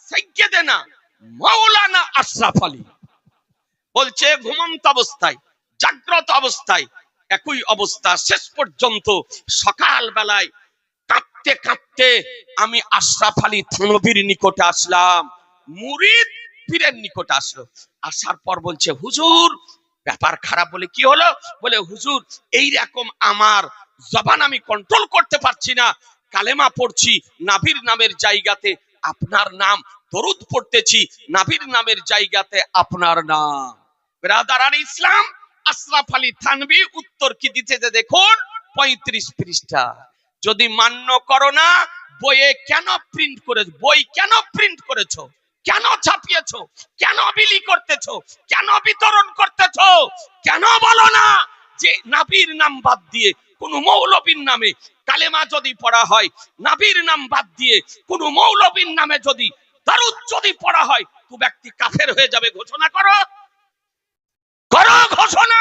সাইয়্যিদিনা মাওলানা আশরাফ আলী। বলছে ঘুমন্ত অবস্থায়, জাগ্রত অবস্থায় একই অবস্থা। শেষ পর্যন্ত সকাল বেলায় কাঁপতে কাঁপতে আমি আশরাফ আলী থানভীর নিকটে আসলাম, মুরিদ পীরের নিকটে আসলো। আসার পর বলছে, হুজুর ব্যাপার খারাপ। বলে কি হলো? বলে হুজুর এই রকম আমার জবান আমি কন্ট্রোল করতে পারছি না, কালেমা পড়ছি, নাভির নামের জায়গাতে আপনার নাম, দরুদ পড়তেছি, নাভির নামের জায়গাতে আপনার নাম। ব্রাদারান ইসলাম, আশরাফ আলী থানভী উত্তর কি দিতেছে দেখুন, 35 পৃষ্ঠা। যদি মান্য করো না, বইয়ে কেন প্রিন্ট করেছো? বই কেন প্রিন্ট করেছো? কেন ছাপিয়েছো? কেন বিলি করতেছো? কেন বিতরণ করতেছো? কেন বলো না যে নাবির নাম বাদ দিয়ে কোন মৌলবীর নামে কালেমা যদি পড়া হয়, নাবির নাম বাদ দিয়ে কোন মৌলবীর নামে যদি দরুদ যদি পড়া হয়, তো ব্যক্তি কাফের হয়ে যাবে। ঘোষণা করো, করো ঘোষণা।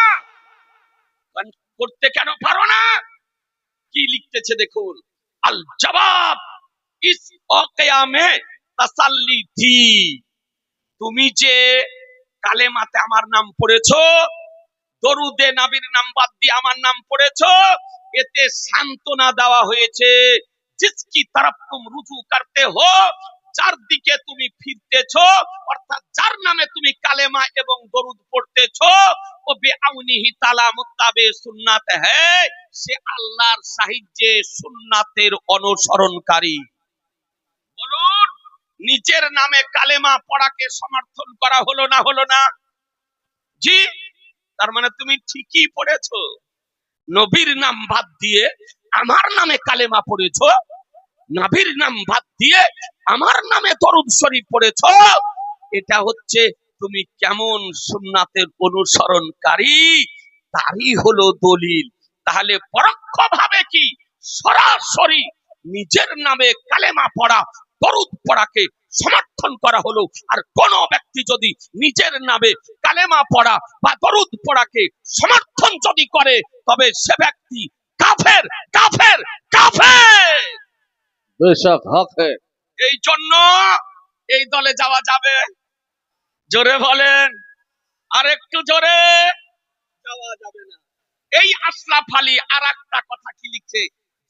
করতে কেন পারো না? কি লিখতেছে দেখুন, আল জবাব ইস ওয়াকিয়ামে তাসাল্লি থি। তুমি যে কালেমাতে আমার নাম পড়েছো, দরুদে নবীর নাম বাদ দিয়ে আমার নাম পড়েছো, এতে সান্ত্বনা দেওয়া হয়েছে। জিসকি তরফ তুম রুজু করতে হো, যার দিকে তুমি ফিরতেছো, অর্থাৎ যার নামে তুমি কালেমা এবং দরুদ পড়তেছো, ও বেআউনিহি তাআলা মুত্তাবে সুন্নাত হ্যায়, সে আল্লাহর সাহায্যে সুন্নাতের অনুসরণকারী। বলুন, নিজের নামে কালেমা পড়াকে সমর্থন করা হলো না হলো না? জি। তার মানে তুমি ঠিকই পড়েছো, নবীর নাম বাদ দিয়ে আমার নামে কালেমা পড়েছো, নবীর নাম বাদ দিয়ে আমার নামে দরুদ শরীফ পড়েছো। এটা হচ্ছে তুমি কেমন সুন্নাতের অনুসরণকারী, তারই হলো দলিল। তাহলে পরোক্ষভাবে কি সরাসরি নিজের নামে কালেমা পড়া, দরুদ পড়াকে সমর্থন করা হলো। আর কোন ব্যক্তি যদি নিজের নামে কালেমা পড়া বা দরুদ পড়াকে সমর্থন যদি করে, তবে সে ব্যক্তি কাফের, কাফের, কাফের। बेशक हक है। এই জন্য এই দলে যাওয়া যাবে? জোরে বলেন, আর একটু জোরে। যাওয়া যাবে না। এই আশরাফ আলী আর একটা কথা কি লিখছে,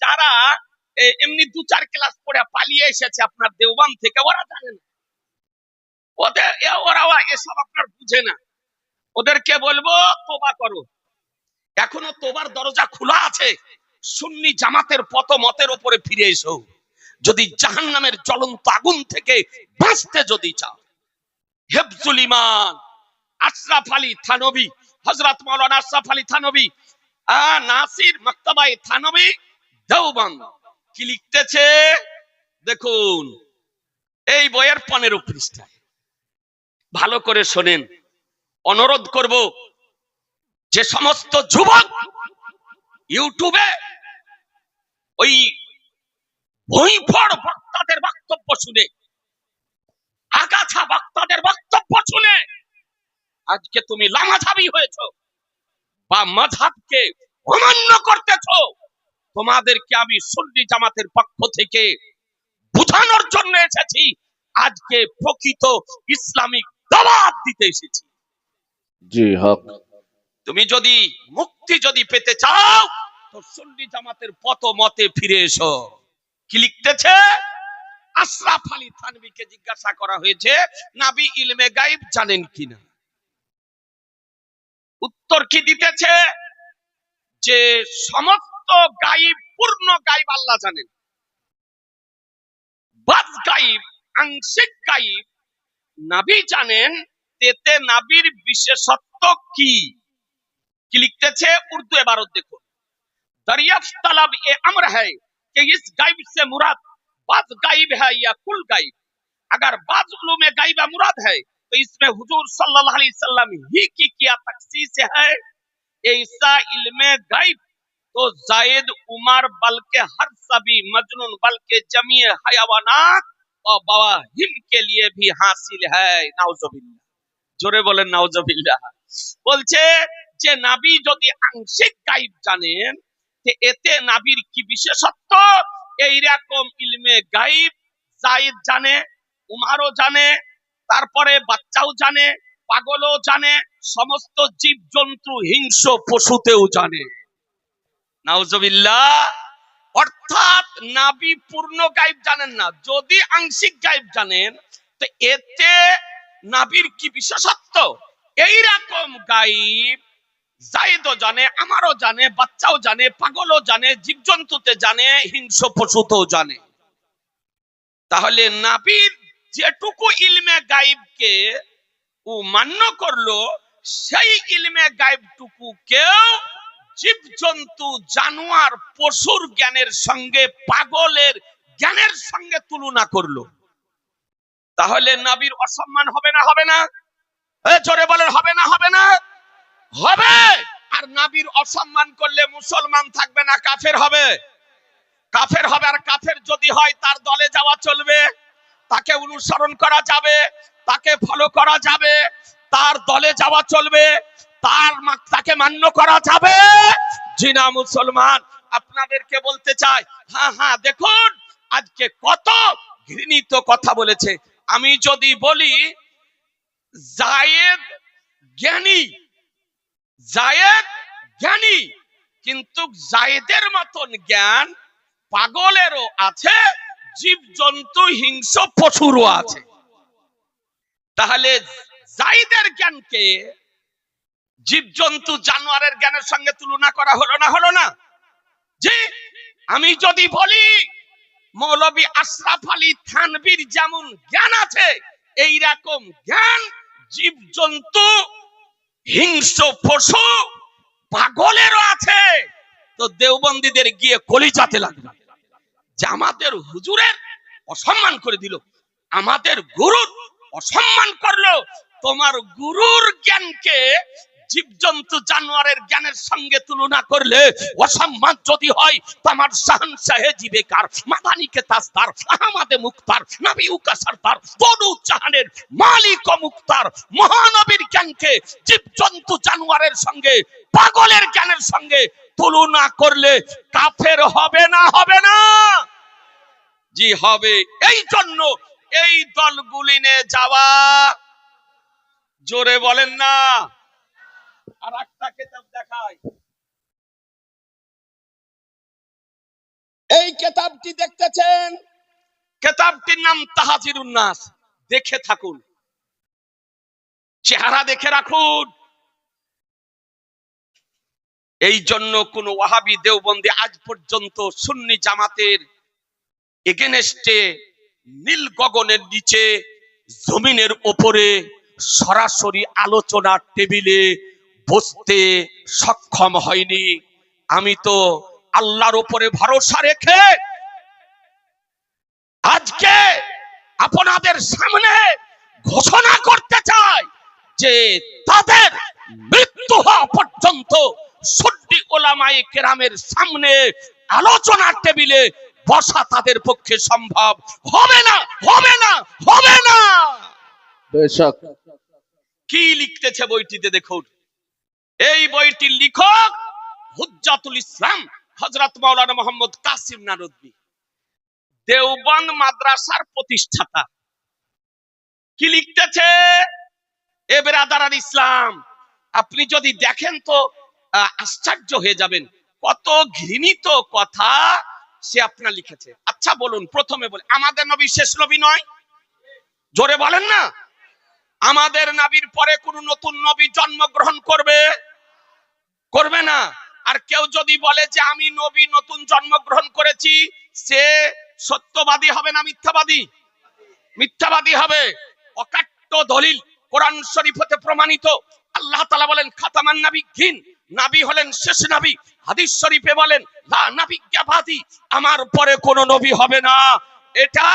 যারা এমনি 2-4 ক্লাস পড়ে পালিয়ে এসেছে আপনার দেওবন্দ থেকে, ওরা জানে না, ওরা এসব আপনার বুঝে না। ওদেরকে বলবো তোবা করো, এখনো তোবার দরজা খোলা আছে। সুন্নি জামাতের পত মতের উপরে ফিরে এসো, যদি জাহান্নামের জ্বলন্ত আগুন থেকে বাঁচতে যদি চাও। হেফজুল ইমান আশরাফ আলী থানভী, হযরত মাওলানা আশরাফ আলী থানভী, নাসির মাকতাবায়ে থানভী দেওবন্দ, কি লিখতেছে দেখুন এই বইয়ের 15 পৃষ্ঠায়। ভালো করে শোনেন, অনুরোধ করব যে সমস্ত যুবক ইউটিউবে ওই ভুঁইফড় বক্তাদের বক্তব্য শুনে, আগাছা বক্তাদের বক্তব্য শুনে আজকে তুমি লামাঝাবি হয়েছো বা মাযহাবকে অমান্য করতেছো, তোমাদেরকে আমি সুন্নি জামাতের পক্ষ থেকে বুঝানোর জন্য এসেছি। আজকে প্রকৃত ইসলামিক দাওয়াত দিতে এসেছি। जी हक। তুমি যদি মুক্তি যদি পেতে চাও, তো সুন্নি জামাতের পথ মতে ফিরে এসো। কি লিখতেছে, আশরাফ আলী থানভীকে জিজ্ঞাসা করা হয়েছে নবী ইলমে গায়ব জানেন কিনা। উত্তর কি দিতেছে, যে সমস্ত গায়ব, পূর্ণ গায়ব আল্লাহ জানেন, বাদ গায়ব, আংশিক গায়ব নবী জানেন। এতে নবীর বিশেষত্ব কি? কি লিখতেছে, উর্দু ইবারত দেখুন, दरियाफ्त तलब ये अम्र है कि इस गायब से मुराद बाज गायब है या कुल गायब। अगर बाज उलूम गायब मुराद है तो इसमें हुजूर सल्लल्लाहु अलैहि वसल्लम ही की क्या तखसीस है। ऐसा इल्मे गायब तो जायद उमर बल्कि हर सभी मजनून बल्कि जमी हयावानात और बवाहिम के लिए भी हासिल है। नाउजुबिल्लाह, जोरे बोलें नाउजुबिल्लाह। বলছে যে নবী যদি আংশিক গায়ব জানেন, এতে নবীর কি বিশেষত্ব। এইরকম ইলমে গায়ব যায়েদ জানে, উমারও জানে, তারপরে বাচ্চাও জানে, পাগলও জানে, সমস্ত জীব জন্তু হিংস্র পশুতেও জানে। নাউজুবিল্লাহ। অর্থাৎ নবী পূর্ণ গায়ব জানেন না, যদি আংশিক গায়ব জানেন, তো এতে নবীর কি বিশেষত্ব। এইরকম গায়ব যায়েদও জানে, আমারও জানে, বাচ্চাও জানে, পাগলও জানে, জীবজন্তুতে জানে, হিংস্র পশুতেও জানে। তাহলে নবীর যেটুকু ইলমে গায়বকে ও মান্য করলো, সেই ইলমে গায়বটুকু কেউ জীবজন্তু, জানোয়ার, পশুর জ্ঞানের সঙ্গে, পাগলের জ্ঞানের সঙ্গে তুলনা করলো। তাহলে নবীর অসম্মান হবে না হবে না? জোরে বলেন, হবে না হবে না? হবে। আর নবীর অসম্মান করলে মুসলমান থাকবে না, কাফের হবে। কাফের হবে। আর কাফের যদি হয়, তার দলে যাওয়া চলবে, তাকে অনুসরণ করা যাবে, তাকে ফলো করা যাবে, তার দলে যাওয়া চলবে, তাকে মান্য করা যাবে। জিনা মুসলমান আপনাদেরকে বলতে চাই, হ্যাঁ দেখুন আজকে কত ঘৃণিত কথা বলেছে। আমি যদি বলি যায়েদ জ্ঞানী, যায়েদ জ্ঞানী, কিন্তু যায়েদের মতন জ্ঞান পাগলেরও আছে, জীবজন্তু হিংস্র পশুরও আছে। তাহলে যায়েদের জ্ঞানকে জীবজন্তু জানোয়ারের জ্ঞানের সঙ্গে তুলনা করা হলো না হলো না? জি। আমি যদি বলি মৌলভী আশরাফ আলী থানভীর যেমন জ্ঞান আছে, এই রকম জ্ঞান জীবজন্তু, হিংস্র পশু, পাগলেরও আছে। তো দেওবন্দীদের গিয়ে কলিজাতে লাগলো যে আমাদের হুজুরের অসম্মান করে দিল, আমাদের গুরুর অসম্মান করলো। তোমার গুরুর জ্ঞানকে জীবজন্তু জানোয়ারের জ্ঞানের সঙ্গে তুলনা করলে অসম্মান যদি হয়, তো আমার শাহনশাহে জিবেকার, মাদানিকে তাজদার, আহমদে মুখতার, নবী উকা সরদার, বনু জাহানের মালিক ও মুখতার মহানবীর জ্ঞানকে জীবজন্তু জানোয়ারের সঙ্গে, পাগলের জ্ঞানের সঙ্গে তুলনা করলে কাফের হবে না? হবে না? জি হবে। এই জন্য এই দলগুলি নিয়ে যাওয়া, জোরে বলেন না। আর একটা কিতাব দেখাই, এই কিতাবটি দেখতেছেন, কিতাবটির নাম তাহজিরুন নাস। দেখে থাকুন, চেহারা দেখে রাখুন। এই জন্য কোন ওয়াহাবি দেওবন্দি আজ পর্যন্ত সুন্নি জামাতের এগেনস্টে নীল গগনের নিচে জমিনের উপরে সরাসরি আলোচনার টেবিলে বসতে সক্ষম হয়নি। আমি তো আল্লাহর উপরে ভরসা রেখে আজকে আপনাদের সামনে ঘোষণা করতে চাই যে তাদের মৃত্যু হওয়া পর্যন্ত সুন্নি উলামায়ে কেরামের সামনে আলোচনার টেবিলে বসা তাদের পক্ষে সম্ভব হবে না, হবে না, হবে না। बेशक। কি লিখতেছে বইটিতে দেখুন। এই বইটির লেখক হুজ্জাতুল ইসলাম হযরত মাওলানা মুহাম্মদ কাসিম নানুতবী, দেওবন্দ মাদ্রাসার প্রতিষ্ঠাতা। কি লিখতেছে? এ বেরাদারান ইসলাম, আপনি যদি দেখেন তো আশ্চর্য হয়ে যাবেন, কত ঘৃণিত কথা সে আপনার লিখেছে। আচ্ছা বলুন, প্রথমে বলে আমাদের নবী শেষ নবী নয়? জোরে বলেন না। আমাদের নবীর পরে কোন নতুন নবী জন্মগ্রহণ করবে? করবে না। আর কেউ যদি বলে যে আমি নবী নতুন জন্মগ্রহণ করেছি, সে সত্যবাদী হবে না মিথ্যাবাদী? মিথ্যাবাদী হবে। অকাট্য দলিল কোরআন শরীফ হতে প্রমাণিত। আল্লাহ তাআলা বলেন খাতামান নাবিয়্যিন, নবী হলেন শেষ নবী। হাদিস শরীফে বলেন লা নাবিয়্যা বাদি, আমার পরে কোন নবী হবে না। এটা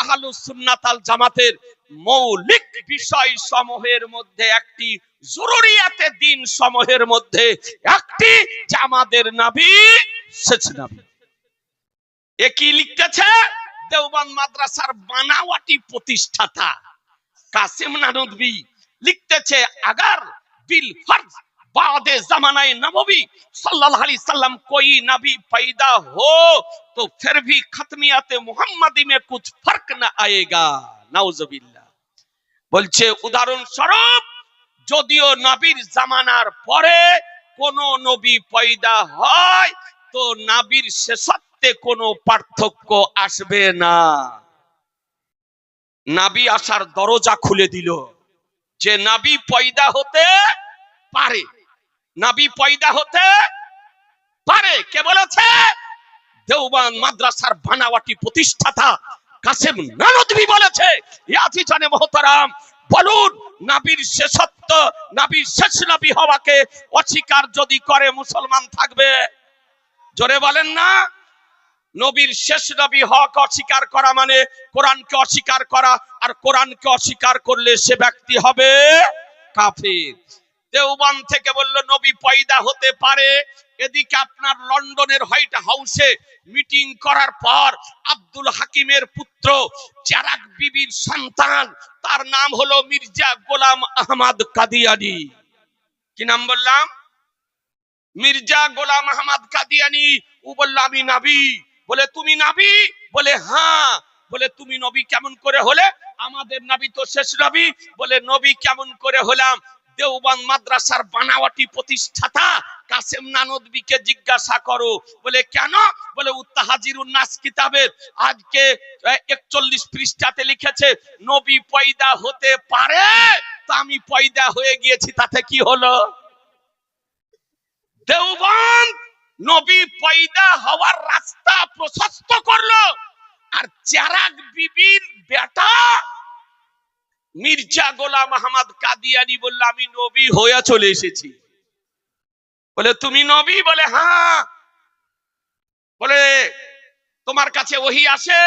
আহলুস সুন্নাত আল জামাতের মৌলিক বিষয় সমূহের মধ্যে একটি, জরুরিয়াতে দিন সমূহের মধ্যে একটি, যে আমাদের নবী শেষ নবী। এ কি লিখতেছে? দেওবন্দ মাদ্রাসার বানাওয়াটি প্রতিষ্ঠাতা কাসিম নানুতবী লিখতেছে, अगर बिल फर्ज बाद जमानाए नबवी सल्लल्लाहु अलैहि वसल्लम कोई नबी पैदा हो तो फिर भी खत्मियत मुहम्मदी में कुछ फर्क न आएगा। नाउजुबिल्लाह। বলছে উদাহরণ স্বরূপ, যদিও নবীর জামানার পরে কোন নবী পয়দা হয়, তো নবীর শেষত্বে কোনো পার্থক্য আসবে না। নবী আসার দরজা খুলে দিল যে নবী পয়দা হতে পারে, নবী পয়দা হতে পারে। কে বলেছে? দেওবন্দ মাদ্রাসার বানাওয়াটি প্রতিষ্ঠাতা কাসিম নানুতবী বলেছে। ইয়াজি জানে মোহতারাম, বলুন নবীর শেষত্ব, নবীর শেষ নবী হওয়াকে অস্বীকার যদি করে মুসলমান থাকবে? জোরে বলেন না। নবীর শেষ নবী হওয়াকে অস্বীকার করা মানে কোরআনকে অস্বীকার করা, আর কোরআনকে অস্বীকার করলে সে ব্যক্তি হবে কাফির। দেওবন্দ থেকে বলল নবী পয়দা হতে পারে। এদিকে আপনার লন্ডনের হোয়াইট হাউসে মিটিং করার পর আব্দুল হাকিমের পুত্র চেরাগ বিবির সন্তান, তার নাম হলো মির্জা গোলাম আহমদ কাদিয়ানি। কি নাম বললাম? মির্জা গোলাম আহমদ কাদিয়ানি। ও বলল আমি নবী। বলে তুমি নবী? বলে হ্যাঁ। বলে তুমি নবী কেমন করে হলে? আমাদের নবী তো শেষ নবী। বলে নবী কেমন করে হলাম? দেওবন্দ মাদ্রাসার বানাওয়াটি প্রতিষ্ঠাতা কাসিম নানুতবীকে জিজ্ঞাসা করো। বলে কেন? বলে তাহজিরুন নাস কিতাবের আজকে 41 পৃষ্ঠাতে লিখেছে নবী পয়দা হতে পারে, তা আমি পয়দা হয়ে গিয়েছি, তাতে কি হলো? দেওবন্দ নবী পয়দা হওয়ার রাস্তা প্রশস্ত করলো। চেরাগ বিবির বেটা মির্জা গোলাম আহমদ কাদিয়ানি বলল, আমি নবী হয়ে চলে এসেছি। বলে তুমি নবী? বলে হ্যাঁ। বলে তোমার কাছে ওহী আসে?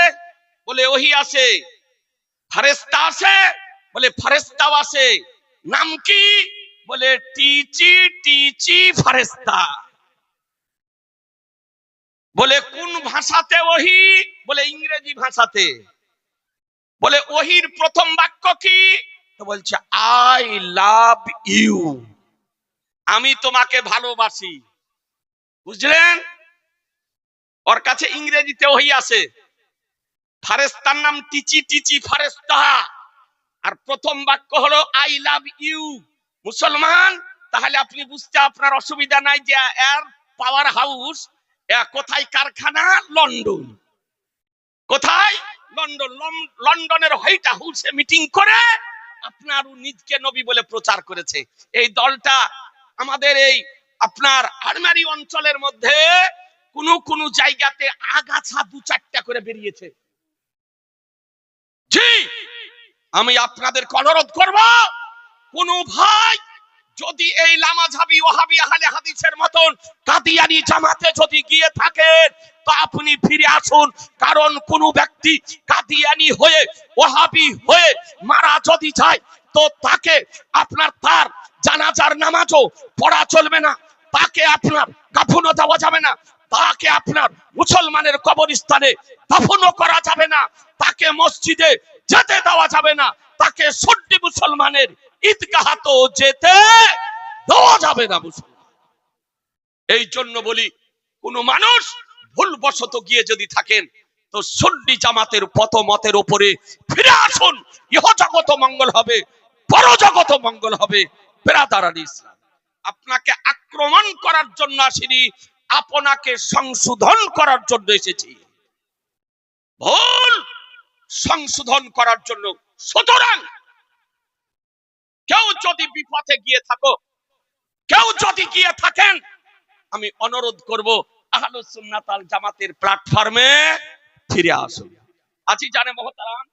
বলে ওহী আসে। ফেরেশতা আসে? বলে ফেরেশতাও আসে। নাম কি? বলে টিচি টিচি ফেরেশতা। বলে কোন ভাষাতে ওহী? বলে ইংরেজি ভাষাতে। বলে ওহীর প্রথম বাক্য কি? তো বলছে আই লাভ ইউ, আমি তোমাকে ভালোবাসি। বুঝলেন? ওর কাছে ইংরেজিতে ওহী আছে, ফেরেশতার নাম টিচি টিচি ফেরেশতা, আর প্রথম বাক্য হলো আই লাভ ইউ। মুসলমান, তাহলে আপনি বুঝতে আপনার অসুবিধা নাই যে এর পাওয়ার হাউস কোথায়? কারখানা লন্ডন। কোথায়? লন্ডন। লন্ডনের হোয়াইট হাউসে মিটিং করে আপনার নিজকে নবী বলে প্রচার করেছে। এই দলটা আমাদের এই আপনার আরমারি অঞ্চলের মধ্যে কোন জায়গাতে আগাছা 2-4টা করে বেরিয়েছে। জি, আমি আপনাদেরকে অনুরোধ করব, কোন ভাই যদি এই লামাঝাবি ওয়াহাবি আহলে হাদিসের মতন কাদিয়ানি জামাতে যদি গিয়ে থাকেন, তো আপনি ফিরে আসুন। কারণ কোন ব্যক্তি কাদিয়ানি হয়ে ওয়াহাবি হয়ে মারা যদি যায়, তো তাকে আপনার তার জানাজার নামাজও পড়া চলবে না, তাকে আপনার কাফনও দেওয়া যাবে না, তাকে আপনার মুসলমানের কবরস্থানে দাফনও করা যাবে না, তাকে মসজিদে যেতে দেওয়া যাবে না, তাকে সুন্নি মুসলমানের ঈদগাহতো যেতে দেওয়া যাবে না। এই জন্য বলি, কোন মানুষ ভুলবশত গিয়ে যদি থাকেন, তো সুন্নি জামাতের মতের উপরে ফিরে আসুন। ইহজগত মঙ্গল হবে, পরজগত মঙ্গল হবে। বেরাদারান ইসলাম, আপনাকে আক্রমণ করার জন্য আসিনি, আপনাকে সংশোধন করার জন্য এসেছি। ভুল সংশোধন করার জন্য। সুতরাং কেউ যদি বিপথে গিয়ে থাকো, কেউ যদি গিয়ে থাকেন, আমি অনুরোধ করব আহলুস সুন্নাত ওয়াল জামাতের প্ল্যাটফর্মে ফিরে আসুন। আজি জানে মহতারাম,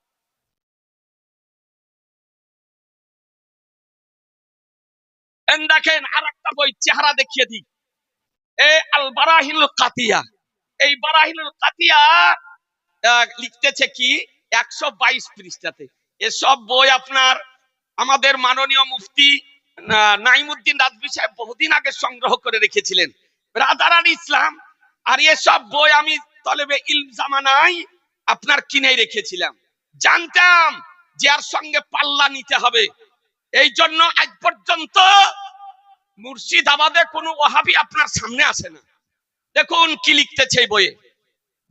দেখেন আরেকটা বই চেহারা দেখিয়ে দিই, আল বারাহিনুল কাতিয়া। এই বারাহিনুল কাতিয়া লিখতেছে কি 122 পৃষ্ঠাতে। এসব বই আপনার আমাদের মাননীয় মুফতি নাইমুদ্দিন রাজবী সাহেব বহুদিন আগে সংগ্রহ করে রেখেছিলেন। ব্রাদারান ইসলাম, আর এসব বই আমি তলেবে ইলম জামানায় আপনার কিনে রেখেছিলাম। জানতাম যে এর সঙ্গে পাল্লা নিতে হবে, এই জন্য আজ পর্যন্ত মুর্শিদাবাদে কোনো ওয়াহাবি আপনার সামনে আসে না। দেখুন কি লিখতেছে এই বইয়ে,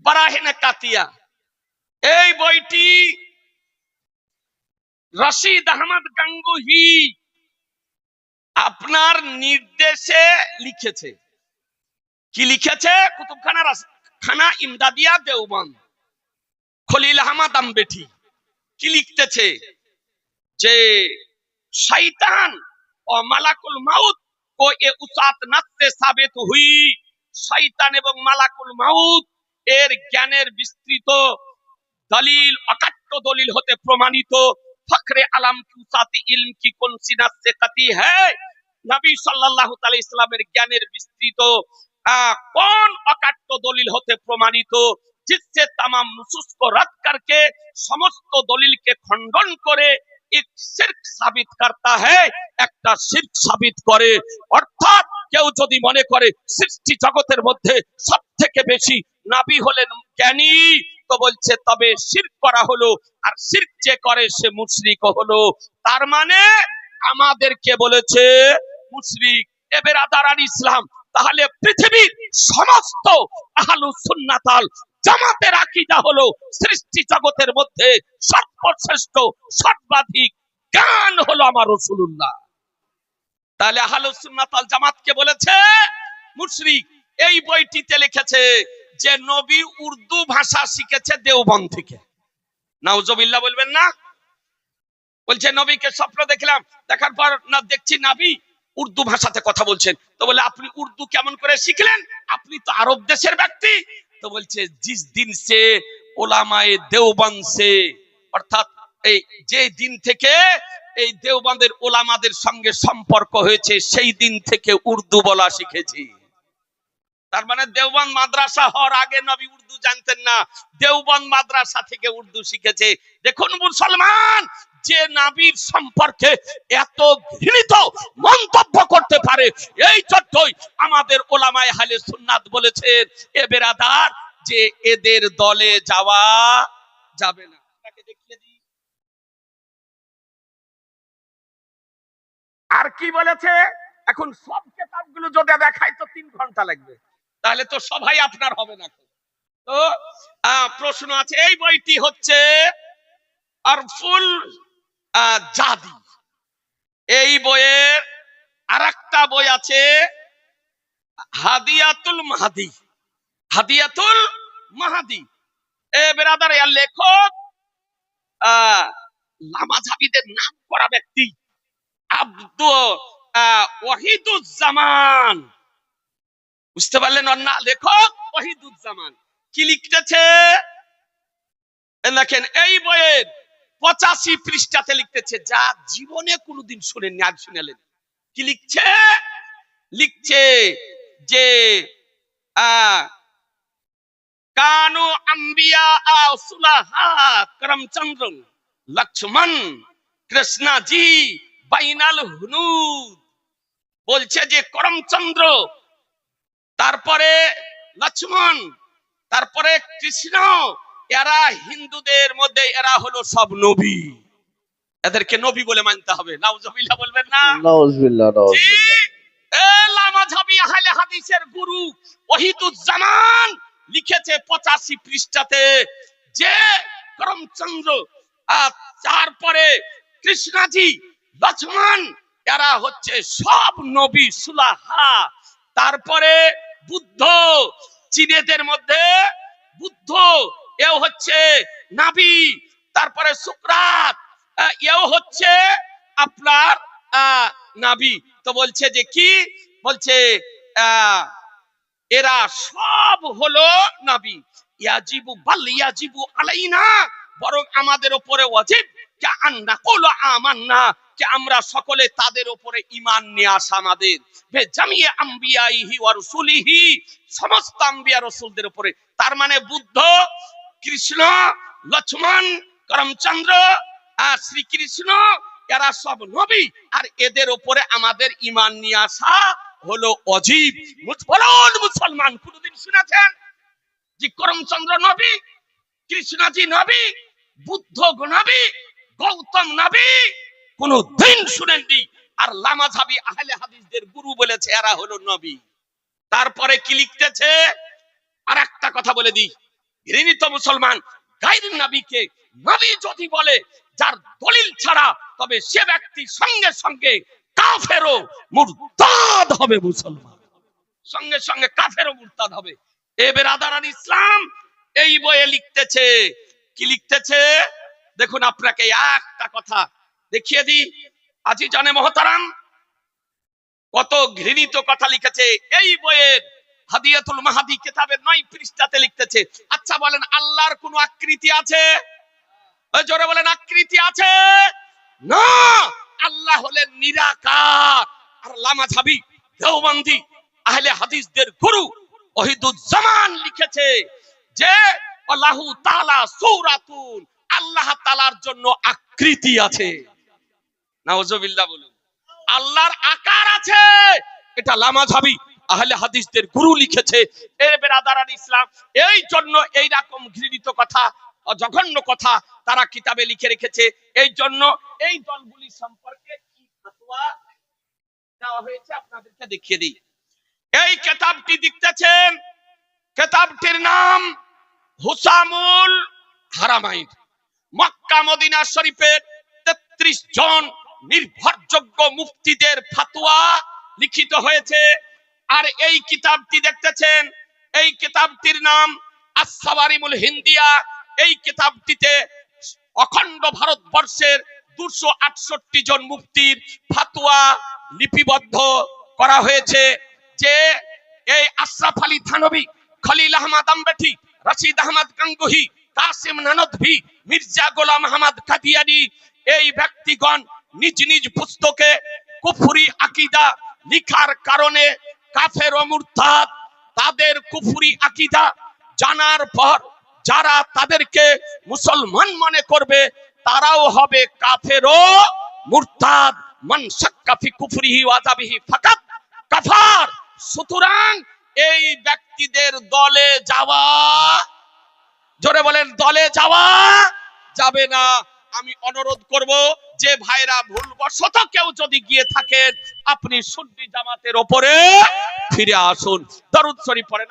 বারাহিনে কাতিয়া। এই বইটি রশিদ আহমদ গাঙ্গুহি আপনার নির্দেশে লিখেছে। কি লিখেছে? কুতুবখানা খানা ইমদাদিয়া দেওবন্দ, খলিল আহমদ আম্বেঠি। কি লিখতেছে? যে শয়তান ও মালাকুল মাউত को ये उसात नस से साबित हुई। শয়তান এবং মালাকুল মাউত এর জ্ঞানের বিস্তৃত দলিল, অকাট্য দলিল হতে প্রমাণিত। ফখরে আলম কি উসাতে ইলম কি কোন সি নাস সে কাতি হ্যায়? নবী সাল্লাল্লাহু আলাইহি ইসলামের জ্ঞানের বিস্তৃত কোন অকাট্য দলিল হতে প্রমাণিত, जिससे तमाम नुसूस को रद्द करके समस्त दलिल के खंडन करे एक शिर्क साबित करता है, একটা শিরক সাবিত করে। অর্থাৎ কেউ যদি মনে করে সৃষ্টি জগতের মধ্যে সবথেকে বেশি নবী হলেন জ্ঞানী, তো বলছে তবে শিরক করা হলো, আর শিরক যে করে সে মুশরিক হলো। তার মানে আমাদেরকে বলেছে মুশরিক। এ বেরাদারান ইসলাম, তাহলে পৃথিবীর সমস্ত আহলুস সুন্নাত ওয়াল জামাতের আকীদা হলো সৃষ্টি জগতের মধ্যে সর্বশ্রেষ্ঠ সর্বাধিক জ্ঞান হলো আমার রাসূলুল্লাহ। তাহলে আহলুস সুন্নাত ওয়াল জামাতকে বলেছে মুশরিক। এই বইটিতে লিখেছে যে নবী উর্দু ভাষা শিখেছে দেওবন্দ থেকে। নাউজুবিল্লাহ বলবেন না? বলছে নবীকে স্বপ্ন দেখলাম, দেখার পর না দেখছি নবী উর্দু ভাষাতে কথা বলছেন। তো বলে আপনি উর্দু কেমন করে শিখলেন? আপনি তো আরব দেশের ব্যক্তি। तो बोलছে जिस दिन से ওলামায়ে দেওবন্দ সে, অর্থাৎ এই যে দিন থেকে এই দেওবন্দের ওলামাদের সঙ্গে সম্পর্ক হয়েছে সেই দিন থেকে উর্দু বলা শিখেছি। তার মানে দেওবন্দ মাদ্রাসা হওয়ার আগে নবী উর্দু জানতেন না, দেওবন্দ মাদ্রাসা থেকে উর্দু শিখেছে। দেখুন মুসলমান, যে নবীর সম্পর্কে এত ঘৃণিত মন্তব্য করতে পারে, এই জন্যই আমাদের ওলামায়ে আহলে সুন্নাত বলেছেন এ বেরাদার যে এদের দলে যাওয়া যাবে না। তাকে দেখিয়ে দিই আর কি বলেছে। এখন সব কিতাবগুলো যদি দেখাই তো 3 ঘন্টা লাগবে, তাহলে তো সবাই আপনার হবে না। তো প্রশ্ন আছে, এই বইটি হচ্ছে আরফুল জাদি। এই বইয়ের আরেকটা বই আছে হাদিয়াতুল মাহদি। হাদিয়াতুল মাহদি এ বেরাদার, এর লেখক লামাযাবিদের নাম করা ব্যক্তি ওয়াহিদুজ্জামান। বুঝতে পারলেন না? লেখক ওয়াহিদুজ্জামান কি লিখতেছে দেখেন, এই বইয়ের 85 পৃষ্ঠাতে লিখতেছে, যা জীবনে কোনোদিন শুনেননি, আজ শুনেলেন। কি লিখছে? লিখছে যে কানু আম্বিয়া সুলাহা করমচন্দ্র লক্ষ্মণ কৃষ্ণাজি বাইনাল হুনুদ। বলছে যে করমচন্দ্র, তারপরে লক্ষ্মণ, তারপরে কৃষ্ণ, এরা হিন্দুদের মধ্যে এরা হলো সব নবী। এদেরকে নবী বলে মানতে হবে। নাউজুবিল্লাহ বলবেন না? নাউজুবিল্লাহ, নাউজুবিল্লাহ। লামাযাবি আহলে হাদিসের গুরু ওয়াহিদুজ্জামান লিখেছে 85 পৃষ্ঠাতে যে করমচন্দ্র, তারপরে কৃষ্ণাজি, লক্ষ্মণ, এরা হচ্ছে সব নবী সুলাহা। তারপরে বুদ্ধ, চীনেদের মধ্যে বুদ্ধ এও হচ্ছে নবী। তারপরে সুকরাত এও হচ্ছে আপনার নবী। তো বলছে যে কি বলছে, এরা সব হলো নবী। ইয়াজিবু বাল ইয়াজিবু আলাইনা, বরং আমাদের উপরে ওয়াজিব কে আন্না কুলু আমান্না, যে আমরা সকলে তাদের উপরে ঈমান নিয়ে আসা আমাদের বে জামিয়ে আম্বিয়াইহি ওয়া রাসূলিহি, সমস্ত আম্বিয়া রাসূলদের উপরে। তার মানে বুদ্ধ, কৃষ্ণ, লক্ষ্মণ, করমচন্দ্র, শ্রীকৃষ্ণ, এরা সব নবী, আর এদের উপরে আমাদের ঈমান নিয়ে আসা হলো ওয়াজিব। বলুন মুসলমান, কোনদিন শুনেছেন যে করমচন্দ্র নবী, কৃষ্ণজি নবী, বুদ্ধ নবী, গৌতম নবী? কোনদিন শুনেননি। আর লামাযাবি আহলে হাদিসদের গুরু বলেছে এরা হলো নবী। তারপরে কি লিখতেছে আর একটা কথা বলে দিই, ঘৃণিত মুসলমান, গায়রুন নবীকে নবী যদি বলে যার দলিল ছাড়া, তবে সে ব্যক্তি সঙ্গে সঙ্গে কাফের ও মুরতাদ হবে। মুসলমান সঙ্গে সঙ্গে কাফের ও মুরতাদ হবে। এ বেরাদারান ইসলাম এই বইয়ে লিখতেছে। কি লিখতেছে দেখুন, আপনাকে একটা কথা দেখিয়ে দিই। আজিজানে মহতারাম, কত ঘৃণিত কথা লিখেছে এই বইয়ের হাদিয়াতুল মাহদি কিতাবের 9 পৃষ্ঠাতে লিখতেছে। আচ্ছা বলেন, আল্লাহর কোন আকৃতি আছে? জোরে বলেন, আকৃতি আছে? না, আল্লাহ হলেন নিরাকার। আর লামাযাবি দেওবন্দি আহলে হাদিসদের গুরু ওয়াহিদুজ্জামান লিখেছে যে আল্লাহু তাআলা সূরাতুন, আল্লাহ তাআলার জন্য আকৃতি আছে। নাউজুবিল্লাহ বলুন। আল্লাহর আকার আছে, এটা লামাযাবি আহলে হাদিসদের গুরু লিখেছে। এর বেরাদারান ইসলাম, এই জন্য এই রকম ঘৃণিত কথা, জঘন্য কথা তারা কিতাবে লিখে রেখেছে। এই জন্য এই দলগুলি সম্পর্কে কি ফতোয়া দেওয়া হয়েছে আপনাদেরকে দেখিয়ে দিই। এই কিতাবটি দেখতেছেন, কিতাবটির নাম হুসামুল হারামাইন। মক্কা মদিনা শরীফের 33 জন নির্ভরযোগ্য মুফতিদের ফতোয়া লিখিত হয়েছে। আর এই কিতাবটি দেখতেছেন, এই কিতাবটির নাম আস-সাওয়ারিমুল হিন্দিয়া। এই কিতাবটিতে অখণ্ড ভারতবর্ষের 268 জন মুফতির ফতোয়া লিপিবদ্ধ করা হয়েছে। যে এই আশরাফ আলী থানভী, খলিল আহমদ আম্বেঠি, রশিদ আহমদ গাঙ্গুহি, কাসিম নানদভি, মির্জা গোলাম আহমদ কাদিয়ানী, এই ব্যক্তিগণ নিজ নিজ পুস্তকে কুফরি আকীদা লিখার কারণে কাফের ও মুরতাদ, তাদের কুফরি আকীদা জানার পর যারা তাদেরকে মুসলমান মনে করবে তারাও হবে কাফের ও মুরতাদ। মান শাক্কা ফি কুফরিহি ওয়া আযাবিহি ফাকাত কাফার। সুতরাং এই ব্যক্তিদের দলে যাওয়া, জোরে বলেন, দলে যাওয়া যাবে না। আমি অনুরোধ করব যে ভাইরা ভুলবশত কেউ যদি গিয়ে থাকেন, আপনি সুন্নি জামাতের উপরে ফিরে আসুন। দরুদ শরীফ পড়েন।